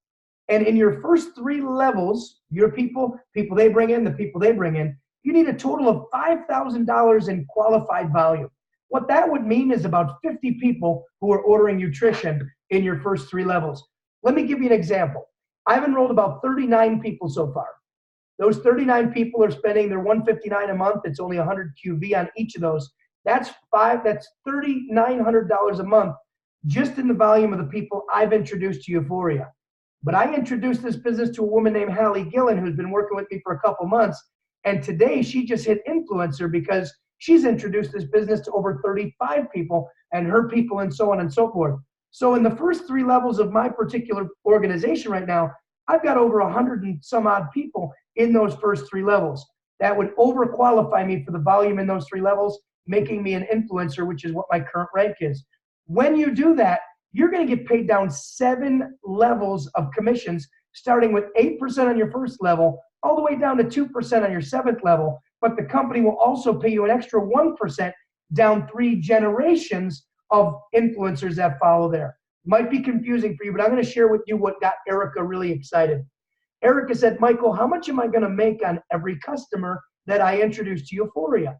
And in your first 3 levels, your people they bring in, the people they bring in, you need a total of $5,000 in qualified volume. What that would mean is about 50 people who are ordering nutrition in your first 3 levels. Let me give you an example. I've enrolled about 39 people so far. Those 39 people are spending their $159 a month. It's only 100 QV on each of those. That's $3,900 a month just in the volume of the people I've introduced to Uforia. But I introduced this business to a woman named Hallie Gillen, who's been working with me for a couple months. And today she just hit influencer because she's introduced this business to over 35 people and her people and so on and so forth. So in the first 3 levels of my particular organization right now, I've got over 100 and some odd people in those first 3 levels. That would overqualify me for the volume in those 3 levels, making me an influencer, which is what my current rank is. When you do that, you're going to get paid down 7 levels of commissions, starting with 8% on your first level, all the way down to 2% on your 7th level. But the company will also pay you an extra 1% down 3 generations of influencers that follow there. Might be confusing for you, but I'm going to share with you what got Erica really excited. Erica said, Michael, how much am I going to make on every customer that I introduce to Uforia?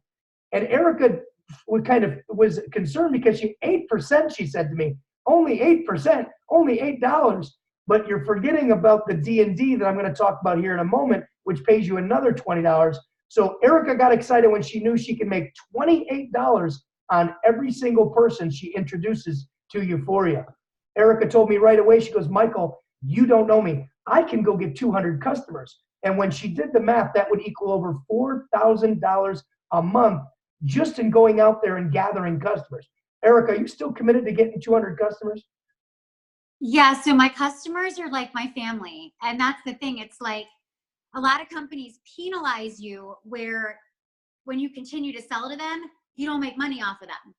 And Erica was concerned because 8%, she said to me, only 8%, only $8. But you're forgetting about the DND that I'm going to talk about here in a moment, which pays you another $20. So Erica got excited when she knew she could make $28 on every single person she introduces to Uforia. Erica told me right away, she goes, Michael, you don't know me. I can go get 200 customers. And when she did the math, that would equal over $4,000 a month just in going out there and gathering customers. Erica, are you still committed to getting 200 customers? Yeah, so my customers are like my family. And that's the thing. It's like a lot of companies penalize you where when you continue to sell to them, you don't make money off of them.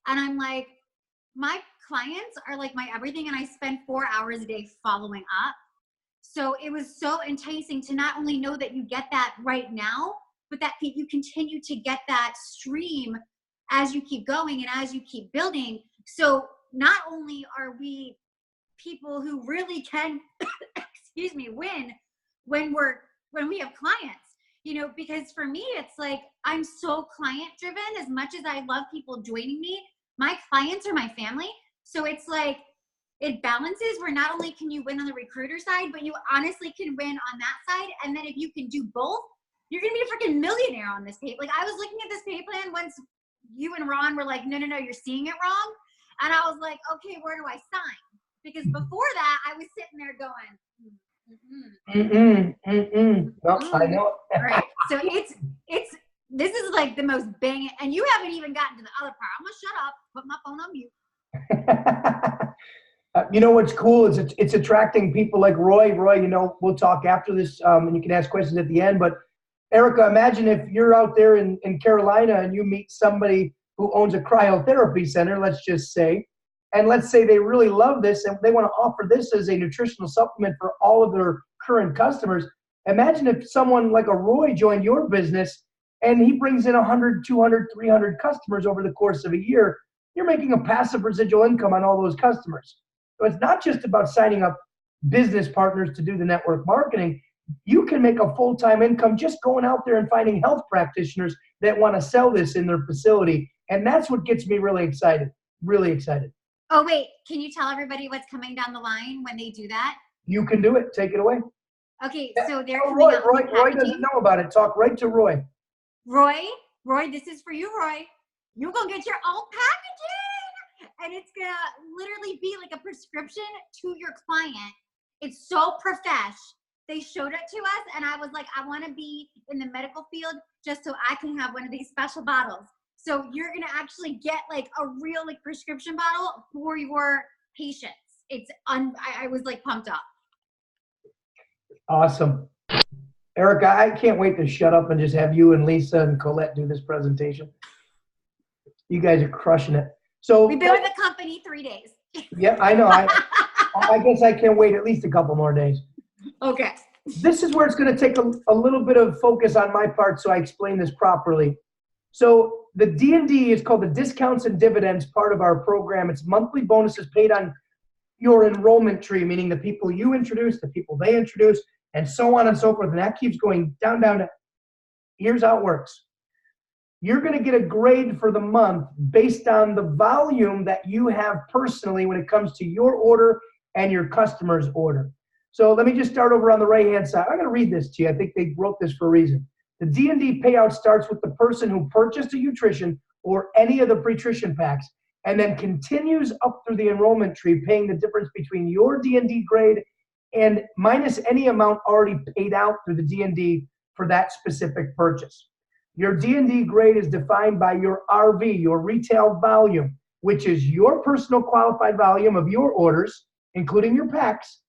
And I'm like, my clients are like my everything, and I spend 4 hours a day following up. So it was so enticing to not only know that you get that right now, but that you continue to get that stream as you keep going and as you keep building. So not only are we people who really can, excuse me, win when we have clients, you know, because for me, it's like, I'm so client driven. As much as I love people joining me, my clients are my family. So it's like, it balances where not only can you win on the recruiter side, but you honestly can win on that side. And then if you can do both, you're going to be a freaking millionaire on this pay. Like, I was looking at this pay plan once you and Ron were like, no, you're seeing it wrong. And I was like, okay, where do I sign? Because before that, I was sitting there going, No, I know. All right. So this is like the most banging, and you haven't even gotten to the other part. I'm going to shut up, put my phone on mute. You know what's cool is it's attracting people like Roy. Roy, you know, we'll talk after this, and you can ask questions at the end. But Erica, imagine if you're out there in Carolina and you meet somebody who owns a cryotherapy center, let's just say, and let's say they really love this and they want to offer this as a nutritional supplement for all of their current customers. Imagine if someone like a Roy joined your business and he brings in 100, 200, 300 customers over the course of a year. You're making a passive residual income on all those customers. So it's not just about signing up business partners to do the network marketing. You can make a full-time income just going out there and finding health practitioners that want to sell this in their facility. And that's what gets me really excited, really excited. Oh, wait, can you tell everybody what's coming down the line when they do that? You can do it. Take it away. Okay, so they're Oh, coming out with Roy doesn't know about it. Talk right to Roy. Roy, this is for you, Roy. You're going to get your own packaging. And it's going to literally be like a prescription to your client. It's so profesh. They showed it to us, and I was like, I want to be in the medical field just so I can have one of these special bottles. So you're going to actually get like a real like prescription bottle for your patients. I was like pumped up. Awesome. Erica, I can't wait to shut up and just have you and Lisa and Colette do this presentation. You guys are crushing it. So We've been with the company 3 days. yeah, I know. I guess I can't wait at least a couple more days. Okay. This is where it's going to take a little bit of focus on my part so I explain this properly. So the D&D is called the Discounts and Dividends part of our program. It's monthly bonuses paid on your enrollment tree, meaning the people you introduce, the people they introduce, and so on and so forth. And that keeps going down, down, down. Here's how it works. You're going to get a grade for the month based on the volume that you have personally when it comes to your order and your customer's order. So let me just start over on the right-hand side. I'm going to read this to you. I think they wrote this for a reason. The D&D payout starts with the person who purchased a nutrition or any of the pre-trition packs and then continues up through the enrollment tree, paying the difference between your D&D grade and minus any amount already paid out through the D&D for that specific purchase. Your D&D grade is defined by your RV, your retail volume, which is your personal qualified volume of your orders, including your packs,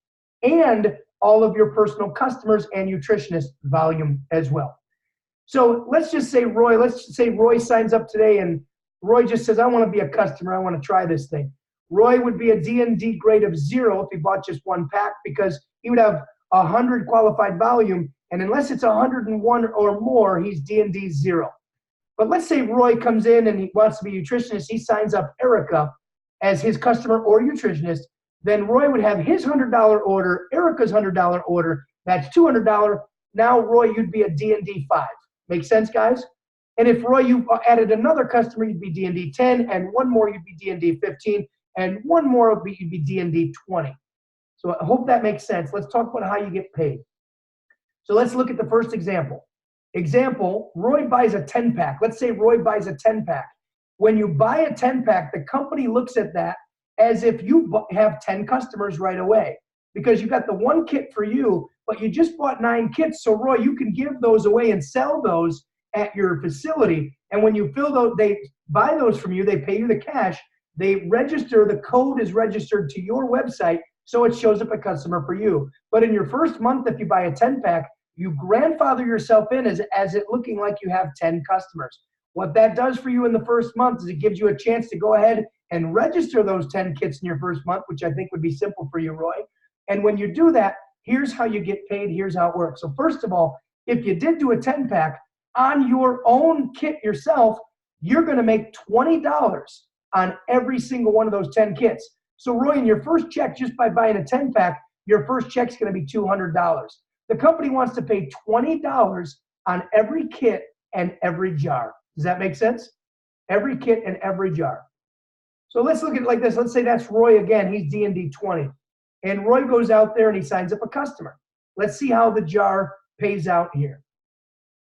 and all of your personal customers and nutritionist volume as well. So let's just say Roy signs up today and Roy just says, I want to be a customer. I want to try this thing. Roy would be a D&D grade of 0 if he bought just one pack because he would have 100 qualified volume. And unless it's 101 or more, he's D&D 0. But let's say Roy comes in and he wants to be a nutritionist. He signs up Erica as his customer or nutritionist. Then Roy would have his $100 order, Erica's $100 order. That's $200. Now, Roy, you'd be a D&D 5. Make sense, guys? And if, Roy, you added another customer, you'd be D&D 10, and one more, you'd be D&D 15, and one more, you'd be D&D 20. So I hope that makes sense. Let's talk about how you get paid. So let's look at the first example. Example, Roy buys a 10-pack. Let's say Roy buys a 10-pack. When you buy a 10-pack, the company looks at that as if you have 10 customers right away because you got the one kit for you, but you just bought 9 kits. So Roy, you can give those away and sell those at your facility. And when you fill those, they buy those from you, they pay you the cash, they register, the code is registered to your website, so it shows up a customer for you. But in your first month, if you buy a 10-pack, you grandfather yourself in as it looking like you have 10 customers. What that does for you in the first month is it gives you a chance to go ahead and register those 10 kits in your first month, which I think would be simple for you, Roy. And when you do that, here's how you get paid. Here's how it works. So first of all, if you did do a 10-pack on your own kit yourself, you're going to make $20 on every single one of those 10 kits. So Roy, in your first check, just by buying a 10-pack, your first check's going to be $200. The company wants to pay $20 on every kit and every jar. Does that make sense? Every kit and every jar. So let's look at it like this. Let's say that's Roy again. He's D&D 20. And Roy goes out there and he signs up a customer. Let's see how the jar pays out here.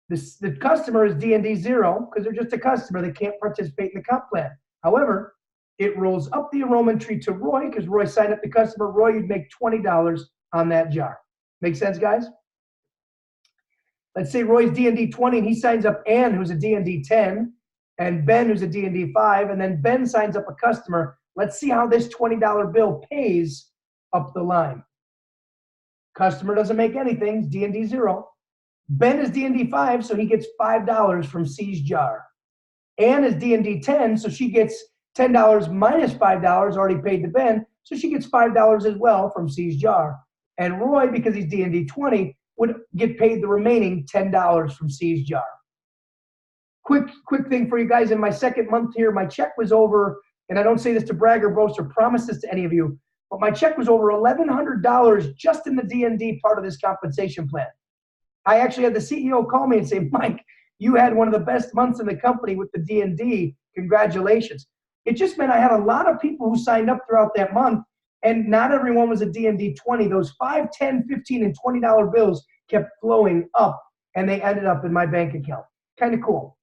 The customer is D&D 0 because they're just a customer. They can't participate in the comp plan. However, it rolls up the enrollment tree to Roy because Roy signed up the customer. Roy, you'd make $20 on that jar. Make sense, guys? Let's say Roy's D&D 20 and he signs up Ann, who's a D&D 10, and Ben, who's a D&D 5, and then Ben signs up a customer. Let's see how this $20 bill pays up the line. Customer doesn't make anything, D&D 0. Ben is D&D 5, so he gets $5 from C's jar. Ann is D&D 10, so she gets $10 minus $5 already paid to Ben, so she gets $5 as well from C's jar. And Roy, because he's D&D 20, would get paid the remaining $10 from C's jar. Quick thing for you guys. In my second month here, my check was over, and I don't say this to brag or boast or promise this to any of you, but my check was over $1,100 just in the D&D part of this compensation plan. I actually had the CEO call me and say, Mike, you had one of the best months in the company with the D&D. Congratulations. It just meant I had a lot of people who signed up throughout that month, and not everyone was a D&D 20. Those $5, $10, $15, and $20 bills kept flowing up, and they ended up in my bank account. Kind of cool.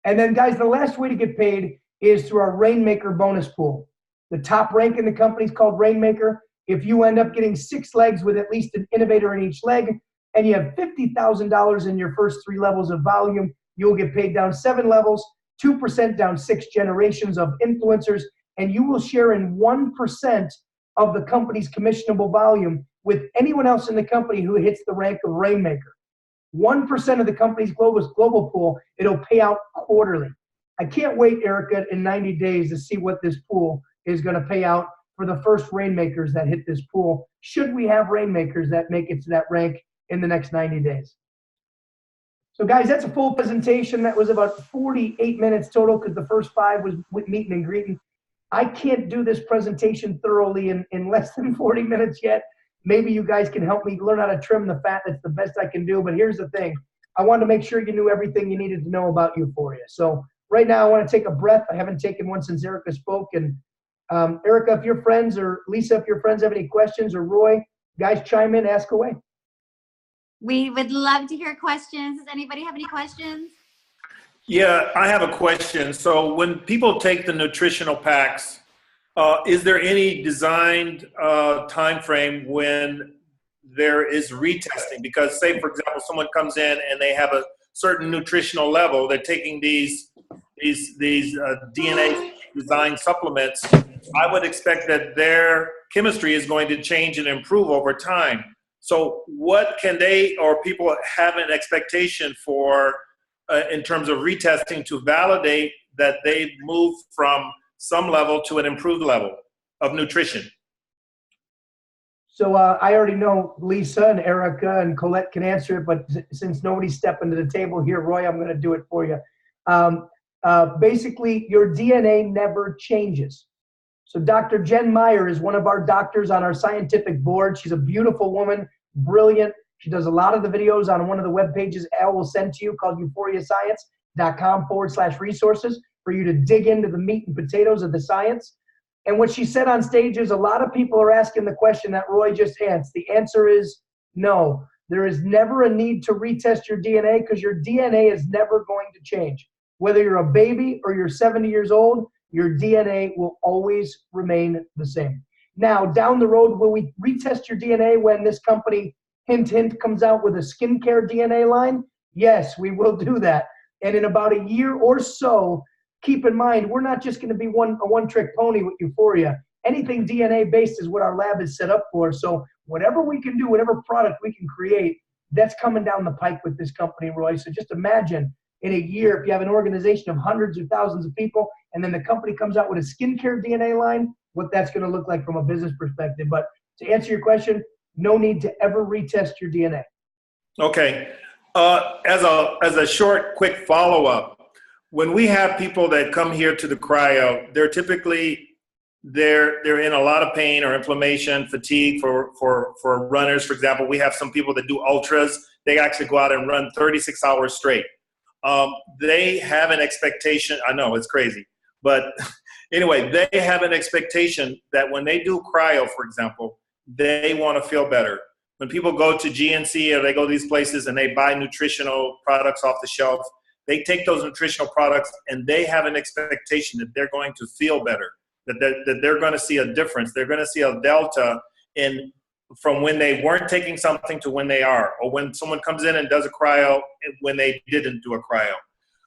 And then, guys, the last way to get paid is through our Rainmaker bonus pool. The top rank in the company is called Rainmaker. If you end up getting 6 legs with at least an innovator in each leg, and you have $50,000 in your first 3 levels of volume, you'll get paid down 7 levels, 2% down 6 generations of influencers, and you will share in 1% of the company's commissionable volume with anyone else in the company who hits the rank of Rainmaker. 1% of the company's global pool, it'll pay out quarterly. I can't wait, Erica, in 90 days to see what this pool is going to pay out for the first Rainmakers that hit this pool, should we have Rainmakers that make it to that rank in the next 90 days. So guys, that's a full presentation. That was about 48 minutes total because the first 5 was with meeting and greeting. I can't do this presentation thoroughly in less than 40 minutes yet. Maybe you guys can help me learn how to trim the fat. That's the best I can do. But here's the thing. I wanted to make sure you knew everything you needed to know about Uforia. So right now I want to take a breath. I haven't taken one since Erica spoke. And Erica, if your friends, or Lisa, if your friends have any questions, or Roy, guys chime in, ask away. We would love to hear questions. Does anybody have any questions? Yeah, I have a question. So when people take the nutritional packs, is there any designed time frame when there is retesting? Because say, for example, someone comes in and they have a certain nutritional level, they're taking these DNA designed supplements. I would expect that their chemistry is going to change and improve over time. So what can they or people have an expectation for in terms of retesting to validate that they've moved from some level to an improved level of nutrition? So I already know Lisa and Erica and Colette can answer it, but since nobody's stepping to the table here, Roy, I'm going to do it for you. Basically, your DNA never changes. So Dr. Jen Meyer is one of our doctors on our scientific board. She's a beautiful woman, brilliant. She does a lot of the videos on one of the web pages Al will send to you called euforiascience.com/resources for you to dig into the meat and potatoes of the science. And what she said on stage is a lot of people are asking the question that Roy just answered. The answer is no. There is never a need to retest your DNA because your DNA is never going to change. Whether you're a baby or you're 70 years old, your DNA will always remain the same. Now, down the road, will we retest your DNA when this company, hint, hint, comes out with a skincare DNA line? Yes, we will do that. And in about a year or so, keep in mind, we're not just going to be a one-trick pony with Uforia. Anything DNA-based is what our lab is set up for. So whatever we can do, whatever product we can create, that's coming down the pike with this company, Roy. So just imagine in a year, if you have an organization of hundreds or thousands of people, and then the company comes out with a skincare DNA line, what that's going to look like from a business perspective. But to answer your question, no need to ever retest your DNA. Okay. As a short, quick follow-up, when we have people that come here to the cryo, they're typically they're in a lot of pain or inflammation, fatigue for runners. For example, we have some people that do ultras. They actually go out and run 36 hours straight. They have an expectation. I know it's crazy, but anyway, they have an expectation that when they do cryo, for example, they want to feel better. When people go to GNC or they go to these places and they buy nutritional products off the shelf, they take those nutritional products and they have an expectation that they're going to feel better, that they're going to see a difference. They're going to see a delta from when they weren't taking something to when they are, or when someone comes in and does a cryo when they didn't do a cryo.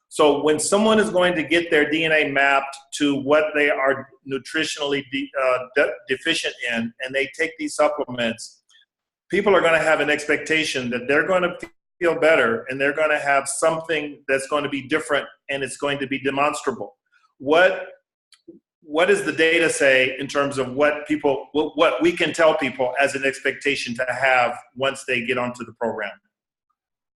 So when someone is going to get their DNA mapped to what they are nutritionally deficient in, and they take these supplements, people are going to have an expectation that they're going to feel better and they're going to have something that's going to be different and it's going to be demonstrable. What does the data say in terms of what we can tell people as an expectation to have once they get onto the program?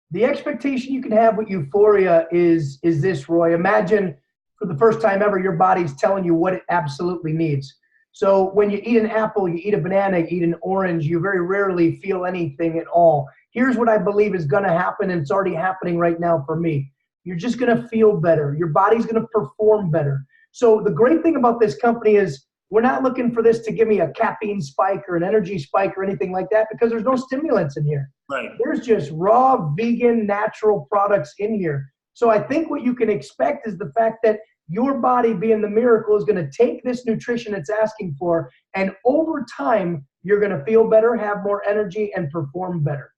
The expectation you can have with Uforia is this, Roy. Imagine for the first time ever, your body's telling you what it absolutely needs. So when you eat an apple, you eat a banana, you eat an orange, you very rarely feel anything at all. Here's what I believe is going to happen, and it's already happening right now for me. You're just going to feel better. Your body's going to perform better. So the great thing about this company is we're not looking for this to give me a caffeine spike or an energy spike or anything like that, because there's no stimulants in here. Right. There's just raw, vegan, natural products in here. So I think what you can expect is the fact that your body, being the miracle, is going to take this nutrition it's asking for, and over time, you're going to feel better, have more energy, and perform better.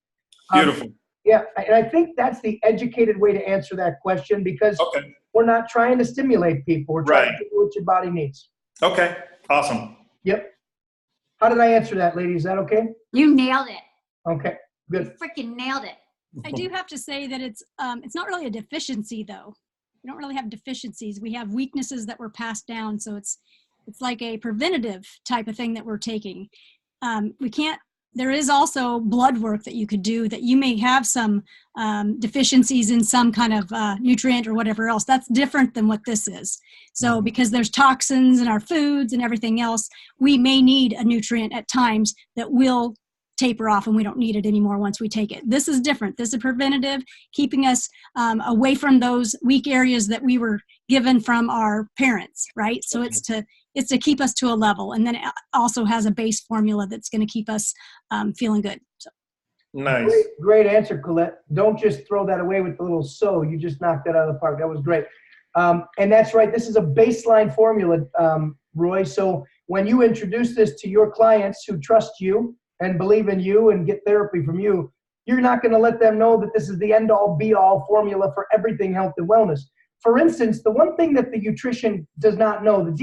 Beautiful. Yeah, and I think that's the educated way to answer that question, because we're not trying to stimulate people. We're trying to do what your body needs. Okay, awesome. Yep. How did I answer that, lady? Is that okay? You nailed it. Okay, You good. freaking nailed it. I do have to say that it's not really a deficiency though. We don't really have deficiencies. We have weaknesses that were passed down. So it's like a preventative type of thing that we're taking. There is also blood work that you could do that you may have some deficiencies in some kind of nutrient or whatever else. That's different than what this is. So because there's toxins in our foods and everything else, we may need a nutrient at times that will taper off and we don't need it anymore once we take it. This is different. This is preventative, keeping us away from those weak areas that we were given from our parents, right? So it's to keep us to a level. And then it also has a base formula that's going to keep us feeling good. So. Nice. Great answer, Colette. Don't just throw that away with the little so. You just knocked that out of the park. That was great. And that's right. This is a baseline formula, Roy. So when you introduce this to your clients who trust you and believe in you and get therapy from you, you're not going to let them know that this is the end-all, be-all formula for everything health and wellness. For instance, the one thing that the nutrition does not know,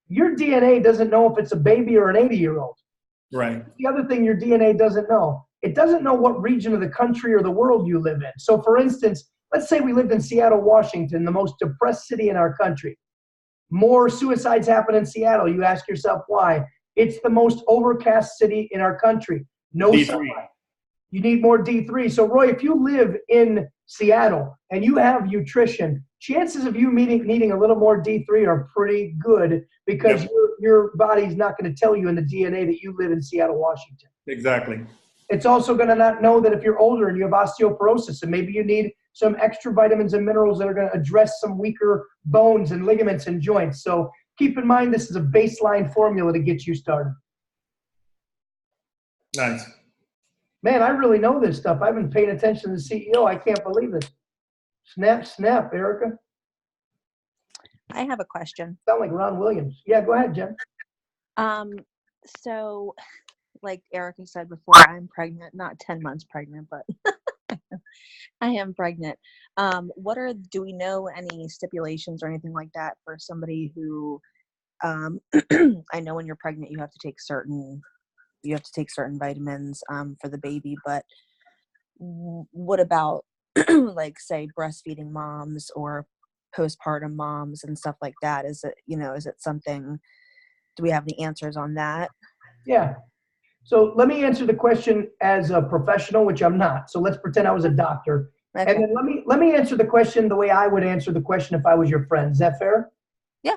your DNA doesn't know if it's a baby or an 80-year-old. Right. The other thing your DNA doesn't know, it doesn't know what region of the country or the world you live in. So for instance, let's say we lived in Seattle, Washington, the most depressed city in our country. More suicides happen in Seattle. You ask yourself why. It's the most overcast city in our country. No D3. sunlight. You need more D3. So Roy, if you live in Seattle and you have nutrition, chances of you needing a little more D3 are pretty good because your body's not going to tell you in the DNA that you live in Seattle, Washington. Exactly. It's also going to not know that if you're older and you have osteoporosis and maybe you need some extra vitamins and minerals that are going to address some weaker bones and ligaments and joints. So keep in mind, this is a baseline formula to get you started. Nice. Man, I really know this stuff. I've been paying attention to the CEO. I can't believe it. Snap, Erica. I have a question. Sound like Ron Williams. Yeah, go ahead, Jen. So like Erica said before, I'm pregnant, not 10 months pregnant, but I am pregnant. Do we know any stipulations or anything like that for somebody who, I know when you're pregnant, you have to take certain vitamins, for the baby, but what about like say breastfeeding moms or postpartum moms and stuff like that? Is it something, do we have any answers on that? Yeah. So let me answer the question as a professional, which I'm not. So let's pretend I was a doctor. Okay. And then let me answer the question the way I would answer the question if I was your friend. Is that fair? Yeah.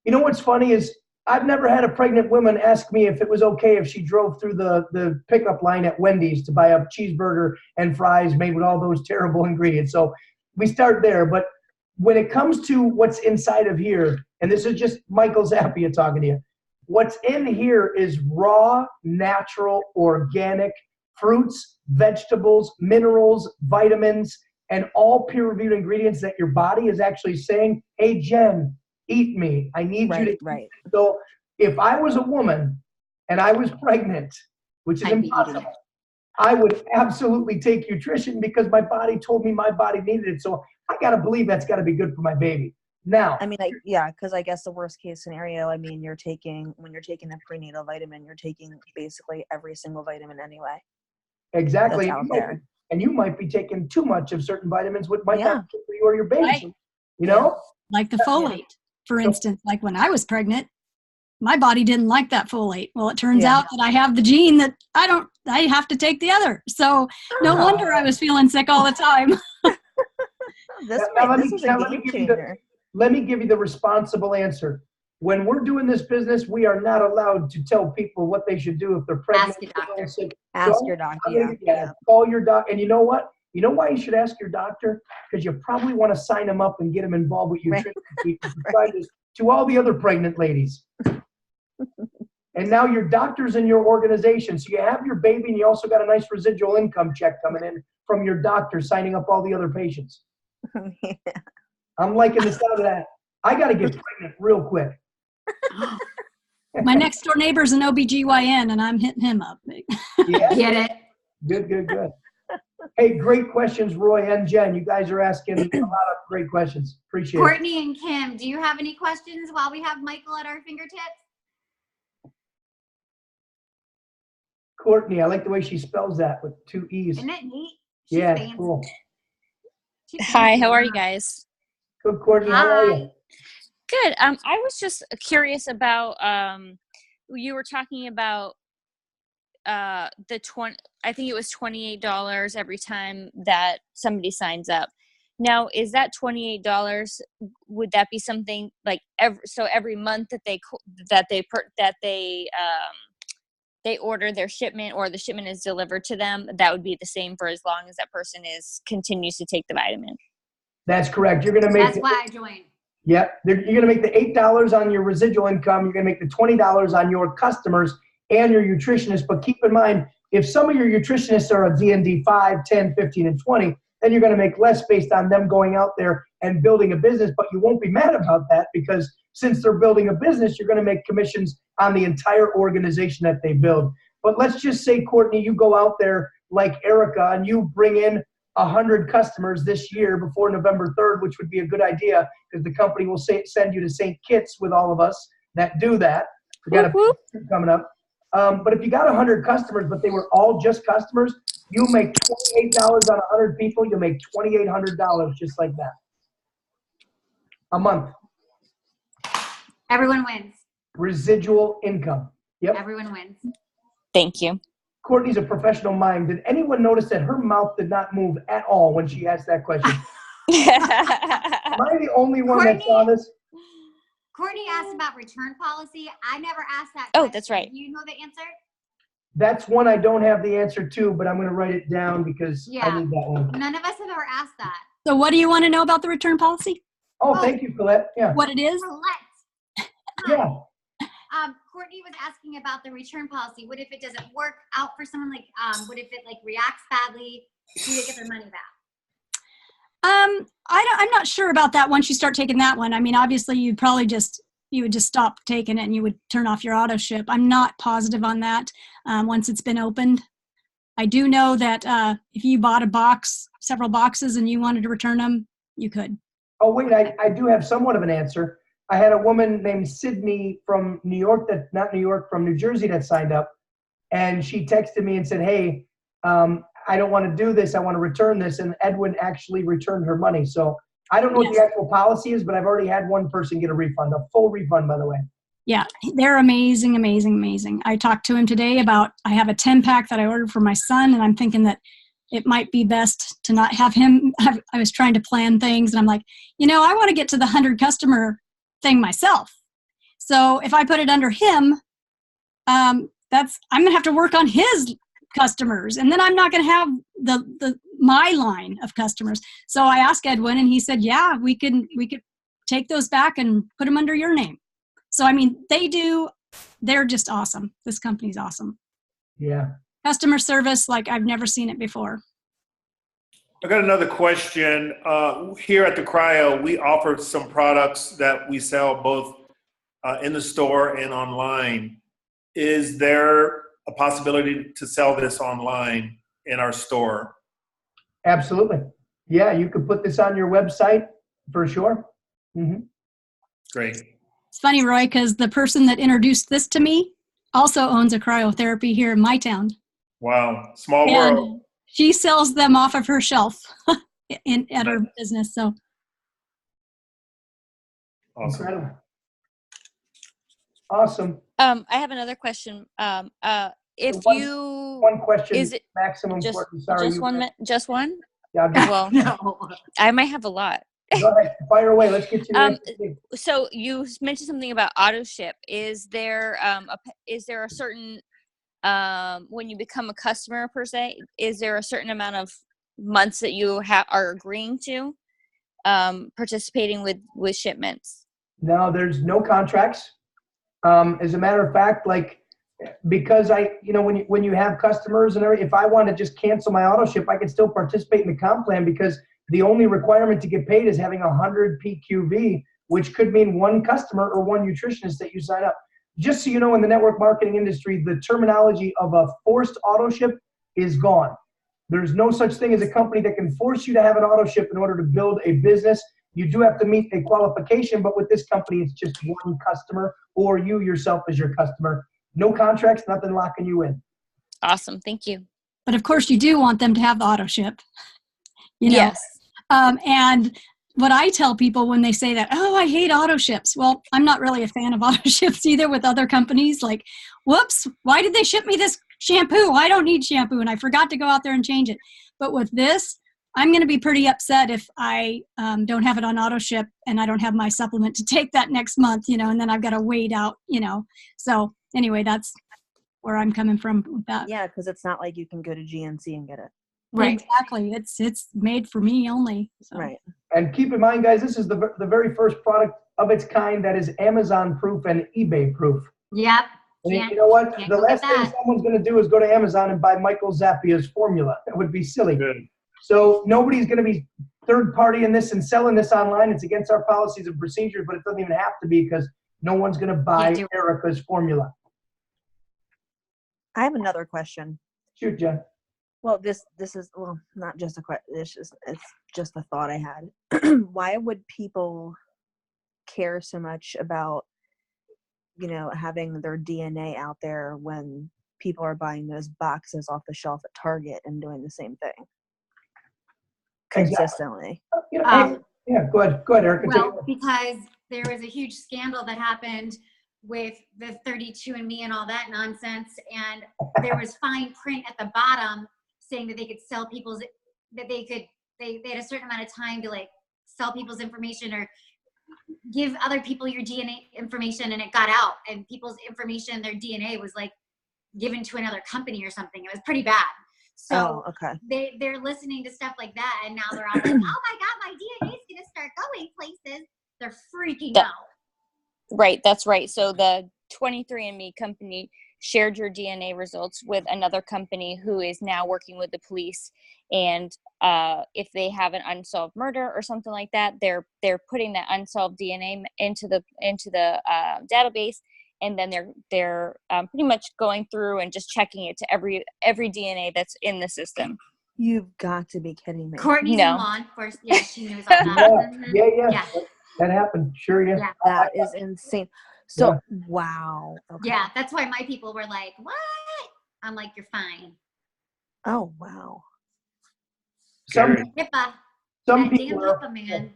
You know what's funny is I've never had a pregnant woman ask me if it was okay if she drove through the pickup line at Wendy's to buy a cheeseburger and fries made with all those terrible ingredients. So we start there. But when it comes to what's inside of here, and this is just Michael Zappia talking to you, what's in here is raw, natural, organic fruits, vegetables, minerals, vitamins, and all peer-reviewed ingredients that your body is actually saying, hey, Jen, eat me. I need you to eat. Right. So if I was a woman and I was pregnant, which is impossible, I would absolutely take nutrition because my body told me my body needed it. So I got to believe that's got to be good for my baby. Now, I mean, because I guess the worst case scenario, I mean, when you're taking a prenatal vitamin, you're taking basically every single vitamin anyway. Exactly. That's out there. And you might be taking too much of certain vitamins, which might not be good for you or your baby. Right. You know? Like the folate, for instance. Like when I was pregnant, my body didn't like that folate. Well, it turns out that I have the gene that I have to take the other. So no wonder I was feeling sick all the time. Let me give you the responsible answer. When we're doing this business, we are not allowed to tell people what they should do if they're pregnant. Ask your doctor. Ask your doctor. Yeah. Call your doctor. And you know what? You know why you should ask your doctor? Because you probably want to sign them up and get them involved with nutrition to all the other pregnant ladies. And now your doctor's in your organization. So you have your baby and you also got a nice residual income check coming in from your doctor signing up all the other patients. Yeah. I'm liking the sound of that. I got to get pregnant real quick. My next door neighbor's an OBGYN and I'm hitting him up. Yeah. Get it? Good. Hey, great questions, Roy and Jen. You guys are asking a lot of great questions. Appreciate it. Courtney and Kim, do you have any questions while we have Michael at our fingertips? Courtney, I like the way she spells that with 2 E's. Isn't it neat? She's Yeah, fancy. cool. She's Hi, fancy. how are you guys? Good, Courtney. How are you? Good. I was just curious about you were talking about the 20, I think it was $28 every time that somebody signs up. Now, is that $28? Would that be something like every month that they order their shipment or the shipment is delivered to them, that would be the same for as long as that person continues to take the vitamin? That's correct. You're going to make. That's why I joined. Yep. You're going to make the $8 on your residual income. You're going to make the $20 on your customers and your nutritionists. But keep in mind, if some of your nutritionists are a DND 5, 10, 15, and 20, then you're going to make less based on them going out there and building a business. But you won't be mad about that because since they're building a business, you're going to make commissions on the entire organization that they build. But let's just say, Courtney, you go out there like Erica and you bring in 100 customers this year before November 3rd, which would be a good idea because the company will send you to St. Kitts with all of us that do that. We got a trip coming up. But if you got 100 customers, but they were all just customers, you'll make $28 on 100 people. You'll make $2,800 just like that. A month. Everyone wins. Residual income. Yep. Everyone wins. Thank you. Courtney's a professional mind. Did anyone notice that her mouth did not move at all when she asked that question? Am I the only one that saw this? Courtney asked about return policy. I never asked that question. Oh, that's right. Do you know the answer? That's one I don't have the answer to, but I'm going to write it down because I need that one. None of us have ever asked that. So what do you want to know about the return policy? Oh, thank you, Colette. Yeah. What it is? Colette. Yeah. Courtney was asking about the return policy. What if it doesn't work out for someone? Like, what if it reacts badly? Do they get their money back? I'm not sure about that once you start taking that one. I mean, obviously you would just stop taking it and you would turn off your auto ship. I'm not positive on that once it's been opened. I do know that if you bought several boxes and you wanted to return them, you could. Oh, wait, I do have somewhat of an answer. I had a woman named Sydney from New York, from New Jersey that signed up. And she texted me and said, hey, I don't want to do this. I want to return this. And Edwin actually returned her money. So I don't know what the actual policy is, but I've already had one person get a refund, a full refund, by the way. Yeah, they're amazing, amazing, amazing. I talked to him today about, I have a 10-pack that I ordered for my son, and I'm thinking that it might be best to not have him. I was trying to plan things, and I'm like, I want to get to the 100 customer thing myself. So if I put it under him, I'm going to have to work on his customers, and then I'm not going to have my line of customers. So I asked Edwin, and he said, yeah, we could take those back and put them under your name. So, I mean, they're just awesome. This company's awesome. Yeah. Customer service, like I've never seen it before. I got another question. Here at the Cryo, we offer some products that we sell both in the store and online. Is there a possibility to sell this online in our store? Absolutely. Yeah, you could put this on your website for sure. Mm-hmm. Great. It's funny, Roy, because the person that introduced this to me also owns a cryotherapy here in my town. Wow. Small world. She sells them off of her shelf at her business. So Awesome. Incredible. Awesome. I have another question. If one question, is it maximum. just Sorry, just one? Yeah, well, I might have a lot. Go ahead, fire away. Let's get to the answer. So you mentioned something about auto ship. Is there a certain when you become a customer per se? Is there a certain amount of months that you are agreeing to participating with shipments? No, there's no contracts. As a matter of fact, because when you have customers and everything, if I want to just cancel my auto ship, I can still participate in the comp plan because the only requirement to get paid is having 100 PQV, which could mean one customer or one nutritionist that you sign up. Just so you know, in the network marketing industry, the terminology of a forced auto ship is gone. There's no such thing as a company that can force you to have an auto ship in order to build a business. You do have to meet a qualification, but with this company, it's just one customer or you yourself as your customer. No contracts, nothing locking you in. Awesome. Thank you. But of course, you do want them to have the auto ship. You know? Yes. And what I tell people when they say that, oh, I hate auto ships. Well, I'm not really a fan of auto ships either with other companies. Like, whoops, why did they ship me this shampoo? I don't need shampoo, and I forgot to go out there and change it. But with this, I'm going to be pretty upset if I don't have it on auto ship and I don't have my supplement to take that next month, you know, and then I've got to wait out, you know. So anyway, that's where I'm coming from with that. Yeah, because it's not like you can go to GNC and get it. Right. Exactly. It's made for me only. So. Right. And keep in mind, guys, this is the very first product of its kind that is Amazon proof and eBay proof. Yep. And you know what? The last thing someone's going to do is go to Amazon and buy Michael Zappia's formula. That would be silly. Good. So nobody's going to be third party in this and selling this online. It's against our policies and procedures, but it doesn't even have to be because no one's going to buy Erica's formula. I have another question. Shoot, Jen. Well, this is, well, not just a question. It's just a thought I had. Why would people care so much about, you know, having their DNA out there when people are buying those boxes off the shelf at Target and doing the same thing consistently? You know, yeah, go ahead, Erica. Well, because there was a huge scandal that happened with the 32andMe and all that nonsense, and there was fine print at the bottom saying that they could sell people's, that they had a certain amount of time to like sell people's information or give other people your DNA information, and it got out, and people's information, their DNA was like given to another company or something. It was pretty bad. So they're listening to stuff like that, and now they're all like, oh my God, my DNA is going to start going places. They're freaking out. Right, that's right. So the 23andMe company shared your DNA results with another company who is now working with the police. And if they have an unsolved murder or something like that, they're putting that unsolved DNA into the database, and then they're pretty much going through and just checking it to every DNA that's in the system. You've got to be kidding me. Courtney's in law enforcement. Yeah, she knows all that. Yeah. That happened. Sure, yeah. That is insane. So, wow. Okay. Yeah, that's why my people were like, what? I'm like, you're fine. Oh, wow. Some HIPAA, people are, man.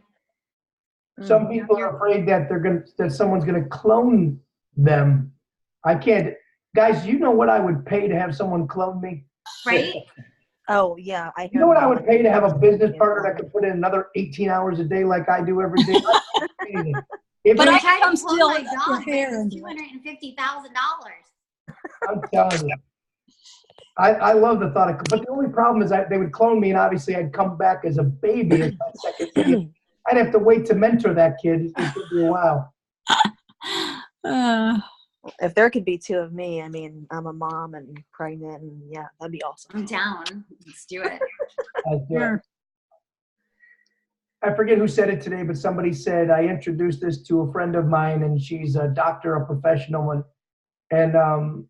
Some people are afraid that that someone's gonna clone them. I can't, guys. You know what I would pay to have someone clone me? Right. Oh yeah, You know what I would pay to have a business partner that could put in another 18 hours a day like I do every day? But I tried come to clone still my dog, hair. $250,000. I'm telling you. I love the thought of, but the only problem is they would clone me, and obviously I'd come back as a baby as my second kid. I'd have to wait to mentor that kid. It took me a while. If there could be two of me, I mean, I'm a mom and pregnant, and yeah, that'd be awesome. I'm down. Let's do it. I forget who said it today, but somebody said, I introduced this to a friend of mine, and she's a doctor, a professional, and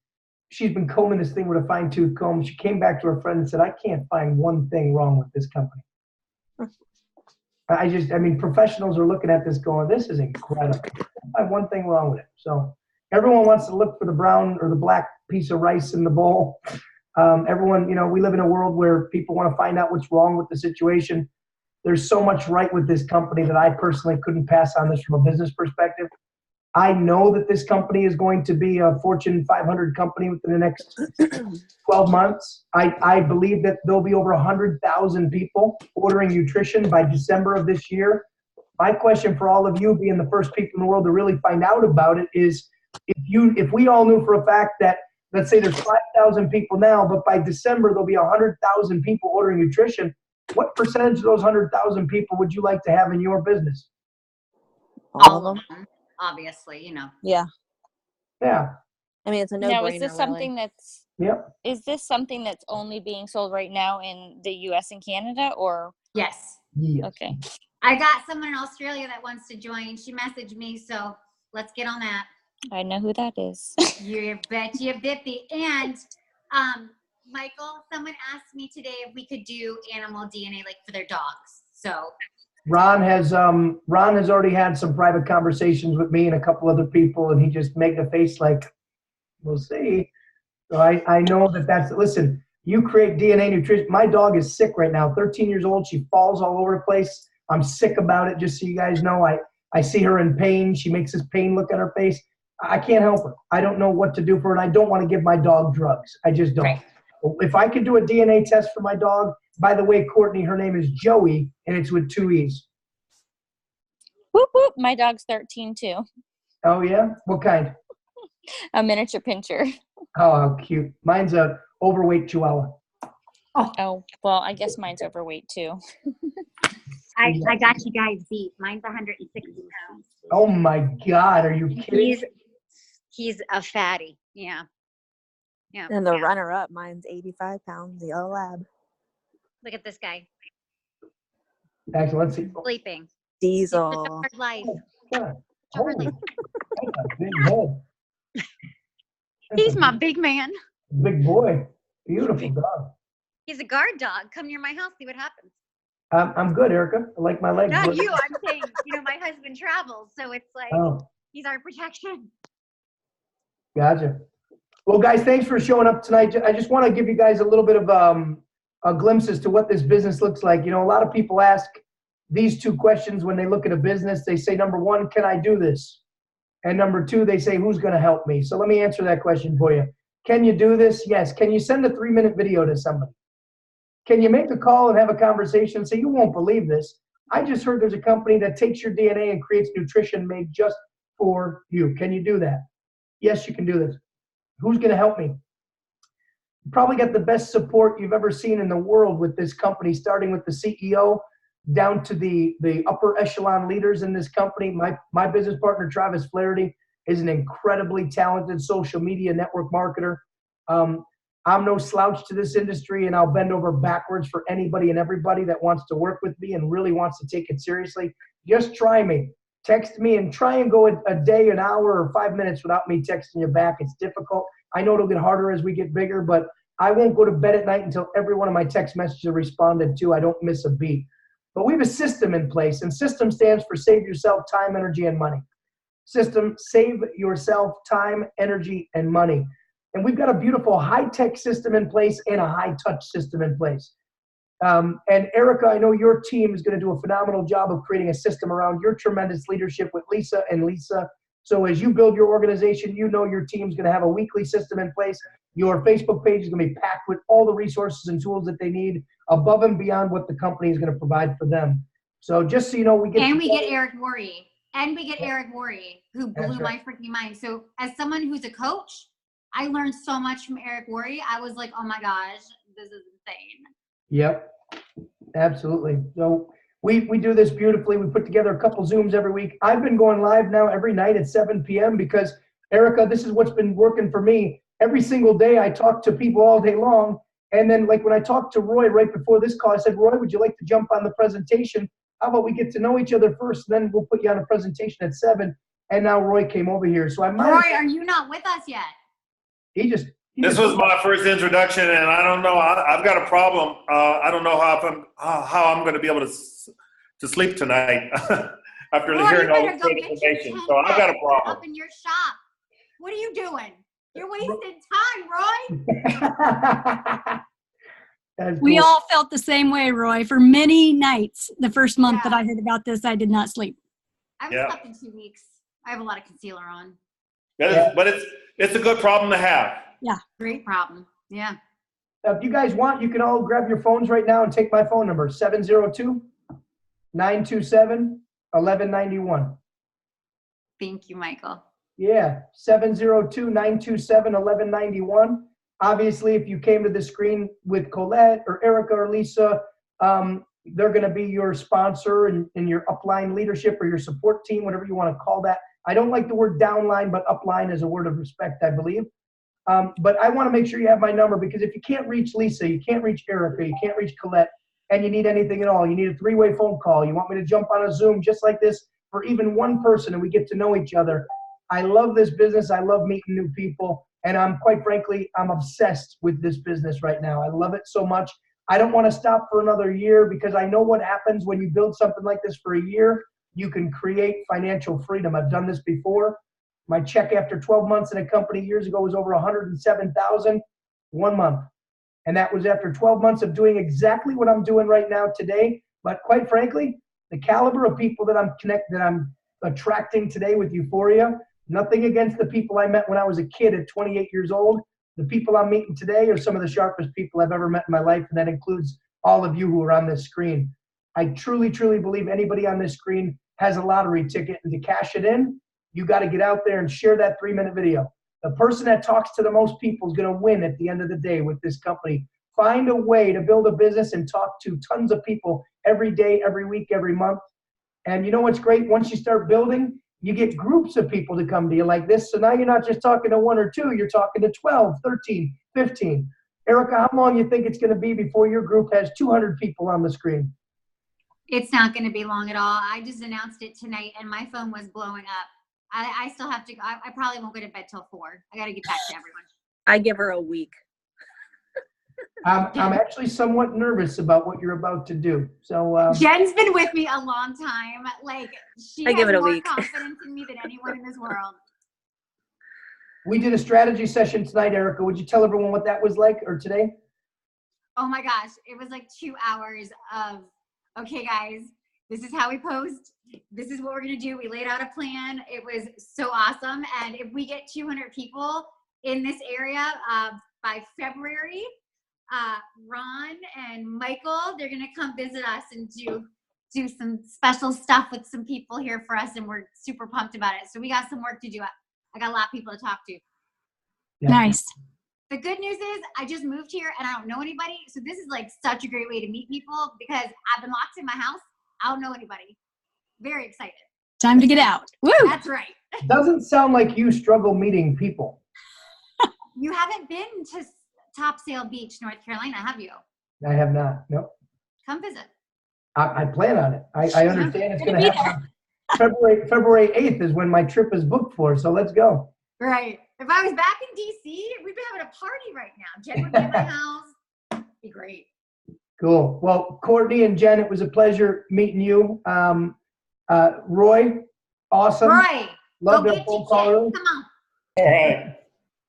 she's been combing this thing with a fine-tooth comb. She came back to her friend and said, I can't find one thing wrong with this company. I mean, professionals are looking at this going, this is incredible. I can't find one thing wrong with it. So everyone wants to look for the brown or the black piece of rice in the bowl. Everyone, you know, we live in a world where people want to find out what's wrong with the situation. There's so much right with this company that I personally couldn't pass on this from a business perspective. I know that this company is going to be a Fortune 500 company within the next 12 months. I believe that there'll be over 100,000 people ordering nutrition by December of this year. My question for all of you, being the first people in the world to really find out about it, is if we all knew for a fact that, let's say there's 5,000 people now, but by December there'll be 100,000 people ordering nutrition, what percentage of those 100,000 people would you like to have in your business? All of them. Obviously, you know. Yeah. Yeah. I mean, it's a no-brainer. Now, is this something that's? Yep. Is this something that's only being sold right now in the U.S. and Canada, or? Yes. Okay. I got someone in Australia that wants to join. She messaged me, so let's get on that. I know who that is. You bet you bippy. And Michael, someone asked me today if we could do animal DNA like for their dogs. So Ron has already had some private conversations with me and a couple other people, and he just made a face like, we'll see. So I know listen, you create DNA nutrition. My dog is sick right now, 13 years old. She falls all over the place. I'm sick about it, just so you guys know. I see her in pain. She makes this pain look on her face. I can't help her. I don't know what to do for her, and I don't want to give my dog drugs. I just don't. Right. If I could do a DNA test for my dog, by the way, Courtney, her name is Joey, and it's with 2 E's. Whoop, whoop. My dog's 13 too. Oh, yeah? What kind? A miniature pincher. Oh, how cute. Mine's a overweight Chihuahua. Oh, well, I guess mine's overweight too. I got you guys beat. Mine's 160 pounds. Oh, my God. Are you kidding? He's a fatty. Yeah. Yeah. And the runner-up, mine's 85 pounds, the yellow lab. Look at this guy. Actually, let's see. Sleeping. Diesel. It's a hard life. God. Hard life. That's a big head. He's my big man. Big boy. Beautiful dog. He's a guard dog. Come near my house, see what happens. I'm good, Erica. I like my legs. Not you. I'm saying, my husband travels, so it's like he's our protection. Gotcha. Well, guys, thanks for showing up tonight. I just want to give you guys a little bit of a glimpse as to what this business looks like. A lot of people ask these 2 questions when they look at a business. They say, number 1, can I do this? And number 2, they say, who's going to help me? So let me answer that question for you. Can you do this? Yes. Can you send a 3-minute video to somebody? Can you make a call and have a conversation and say, you won't believe this. I just heard there's a company that takes your DNA and creates nutrition made just for you. Can you do that? Yes, you can do this. Who's going to help me? You probably got the best support you've ever seen in the world with this company, starting with the CEO down to the upper echelon leaders in this company. My business partner, Travis Flaherty, is an incredibly talented social media network marketer. I'm no slouch to this industry, and I'll bend over backwards for anybody and everybody that wants to work with me and really wants to take it seriously. Just try me. Text me and try and go a day, an hour, or 5 minutes without me texting you back. It's difficult. I know it'll get harder as we get bigger, but I won't go to bed at night until every one of my text messages are responded to. I don't miss a beat. But we have a system in place, and system stands for save yourself time, energy, and money. System, save yourself time, energy, and money. And we've got a beautiful high-tech system in place and a high-touch system in place. And Erica, I know your team is going to do a phenomenal job of creating a system around your tremendous leadership with Lisa and Lisa. So as you build your organization, your team's going to have a weekly system in place. Your Facebook page is going to be packed with all the resources and tools that they need above and beyond what the company is going to provide for them. So just so you know, we get Eric Worre. And we get Eric Worre, who blew my freaking mind. So as someone who's a coach, I learned so much from Eric Worre. I was like, oh my gosh, this is insane. Yep, absolutely. So we do this beautifully. We put together a couple Zooms every week. I've been going live now every night at 7 p.m. because, Erica, this is what's been working for me. Every single day I talk to people all day long. And then like when I talked to Roy right before this call, I said, Roy, would you like to jump on the presentation? How about we get to know each other first, then we'll put you on a presentation at 7. And now Roy came over here. So Roy, are you not with us yet? This was my first introduction, and I don't know. I've got a problem. I don't know how I'm going to be able to sleep tonight after hearing all this information. So I've got a problem. Up in your shop. What are you doing? You're wasting time, Roy. We all felt the same way, Roy. For many nights, the first month that I heard about this, I did not sleep. I haven't slept in 2 weeks. I have a lot of concealer on. But it's a good problem to have. Yeah. Great problem. Yeah. If you guys want, you can all grab your phones right now and take my phone number, 702-927-1191. Thank you, Michael. Yeah, 702-927-1191. Obviously, if you came to the screen with Colette or Erica or Lisa, they're going to be your sponsor and your upline leadership or your support team, whatever you want to call that. I don't like the word downline, but upline is a word of respect, I believe. But I want to make sure you have my number, because if you can't reach Lisa, you can't reach Erica, you can't reach Colette, and you need anything at all, you need a 3-way phone call, you want me to jump on a Zoom just like this for even one person and we get to know each other. I love this business. I love meeting new people. And quite frankly, I'm obsessed with this business right now. I love it so much. I don't want to stop for another year, because I know what happens when you build something like this for a year. You can create financial freedom. I've done this before. My check after 12 months in a company years ago was over 107,000 1 month. And that was after 12 months of doing exactly what I'm doing right now today. But quite frankly, the caliber of people that I'm attracting today with Uforia, nothing against the people I met when I was a kid at 28 years old. The people I'm meeting today are some of the sharpest people I've ever met in my life, and that includes all of you who are on this screen. I truly, truly believe anybody on this screen has a lottery ticket, and to cash it in, you got to get out there and share that 3-minute video. The person that talks to the most people is going to win at the end of the day with this company. Find a way to build a business and talk to tons of people every day, every week, every month. And you know what's great? Once you start building, you get groups of people to come to you like this. So now you're not just talking to 1 or 2, you're talking to 12, 13, 15. Erica, how long do you think it's going to be before your group has 200 people on the screen? It's not going to be long at all. I just announced it tonight and my phone was blowing up. I still have to, I probably won't go to bed till 4. I got to get back to everyone. I give her a week. I'm actually somewhat nervous about what you're about to do. So Jen's been with me a long time. Like, she I give has it a more week. confidence in me than anyone in this world. we did a strategy session tonight, Erica. Would you tell everyone what that was like, or today? Oh my gosh, it was like 2 hours of, okay guys, this is how we post. This is what we're gonna do. We laid out a plan. It was so awesome. And if we get 200 people in this area by February, Ron and Michael, they're gonna come visit us and do some special stuff with some people here for us, and we're super pumped about it. So we got some work to do. I got a lot of people to talk to. Yeah. Nice. The good news is I just moved here and I don't know anybody. So this is like such a great way to meet people because I've been locked in my house. I don't know anybody. Very excited. Time to get out. Woo! That's right. Doesn't sound like you struggle meeting people. You haven't been to Topsail Beach, North Carolina, have you? I have not. Nope. Come visit. I plan on it. I understand it's going to happen. February 8th is when my trip is booked for, so let's go. Right. If I was back in DC, we'd be having a party right now. Jen would be in my house. It'd be great. Cool. Well, Courtney and Jen, it was a pleasure meeting you. Roy, awesome. Roy, Love go their get phone your call check. room. Come on. All right.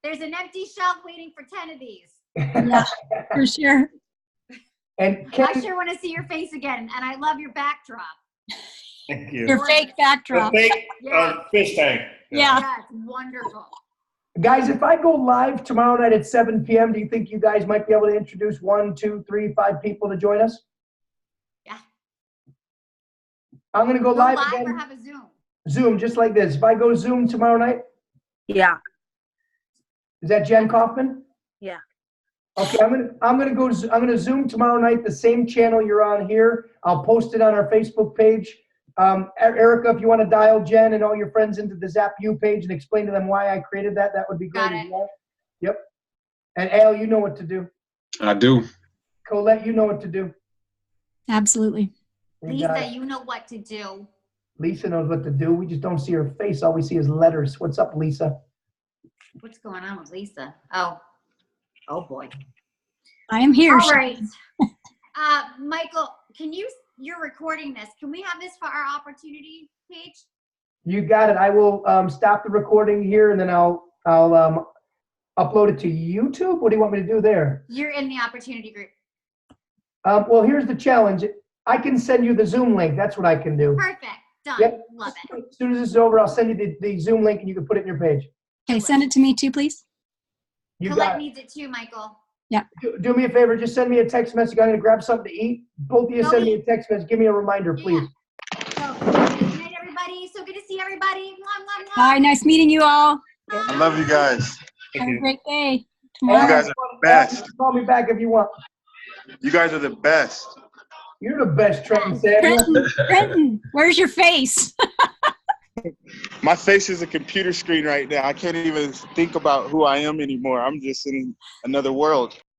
There's an empty shelf waiting for 10 of these. Yeah, for sure. And I Ken, sure want to see your face again. And I love your backdrop. Thank you. Your fake backdrop. The fake Yeah. fish tank. Yeah. Yeah, it's wonderful. guys, if I go live tomorrow night at 7 p.m., do you think you guys might be able to introduce 1, 2, 3, 5 people to join us? Yeah. I'm going to go Go live live again. or have a Zoom. Zoom, just like this. If I go Zoom tomorrow night, Yeah. is that Jen Kaufman? Yeah. Okay, I'm gonna Zoom tomorrow night, the same channel you're on here. I'll post it on our Facebook page. Erica, if you want to dial Jen and all your friends into the Zap You page and explain to them why I created that, that would be great Got as it. well. Yep. And Al, you know what to do. I do. Colette, you know what to do. Absolutely. We got Lisa, it. you know what to do. Lisa knows what to do. We just don't see her face. All we see is letters. What's up, Lisa? What's going on with Lisa? Oh boy. I am here. All right. Michael, you're recording this. Can we have this for our opportunity page? You got it. I will stop the recording here, and then I'll upload it to YouTube. What do you want me to do there? You're in the opportunity group. Well, here's the challenge. I can send you the Zoom link. That's what I can do. Perfect. Done. Yep. Love it. As soon as this is over, I'll send you the Zoom link, and you can put it in your page. Okay, send it to me too, please. You Colette got it. needs it too, Michael. Do me a favor. Just send me a text message. I'm going to grab something to eat. Both of you Go send me eat. a text message. Give me a reminder, please. So, good night, everybody. So good to see everybody. Mwah, mwah, mwah. Bye. Nice meeting you all. I love you guys. Have a great day. You guys are the best. Call me back if you want. You guys are the best. You're the best, Trenton Samuel. Trenton, where's your face? My face is a computer screen right now. I can't even think about who I am anymore. I'm just in another world.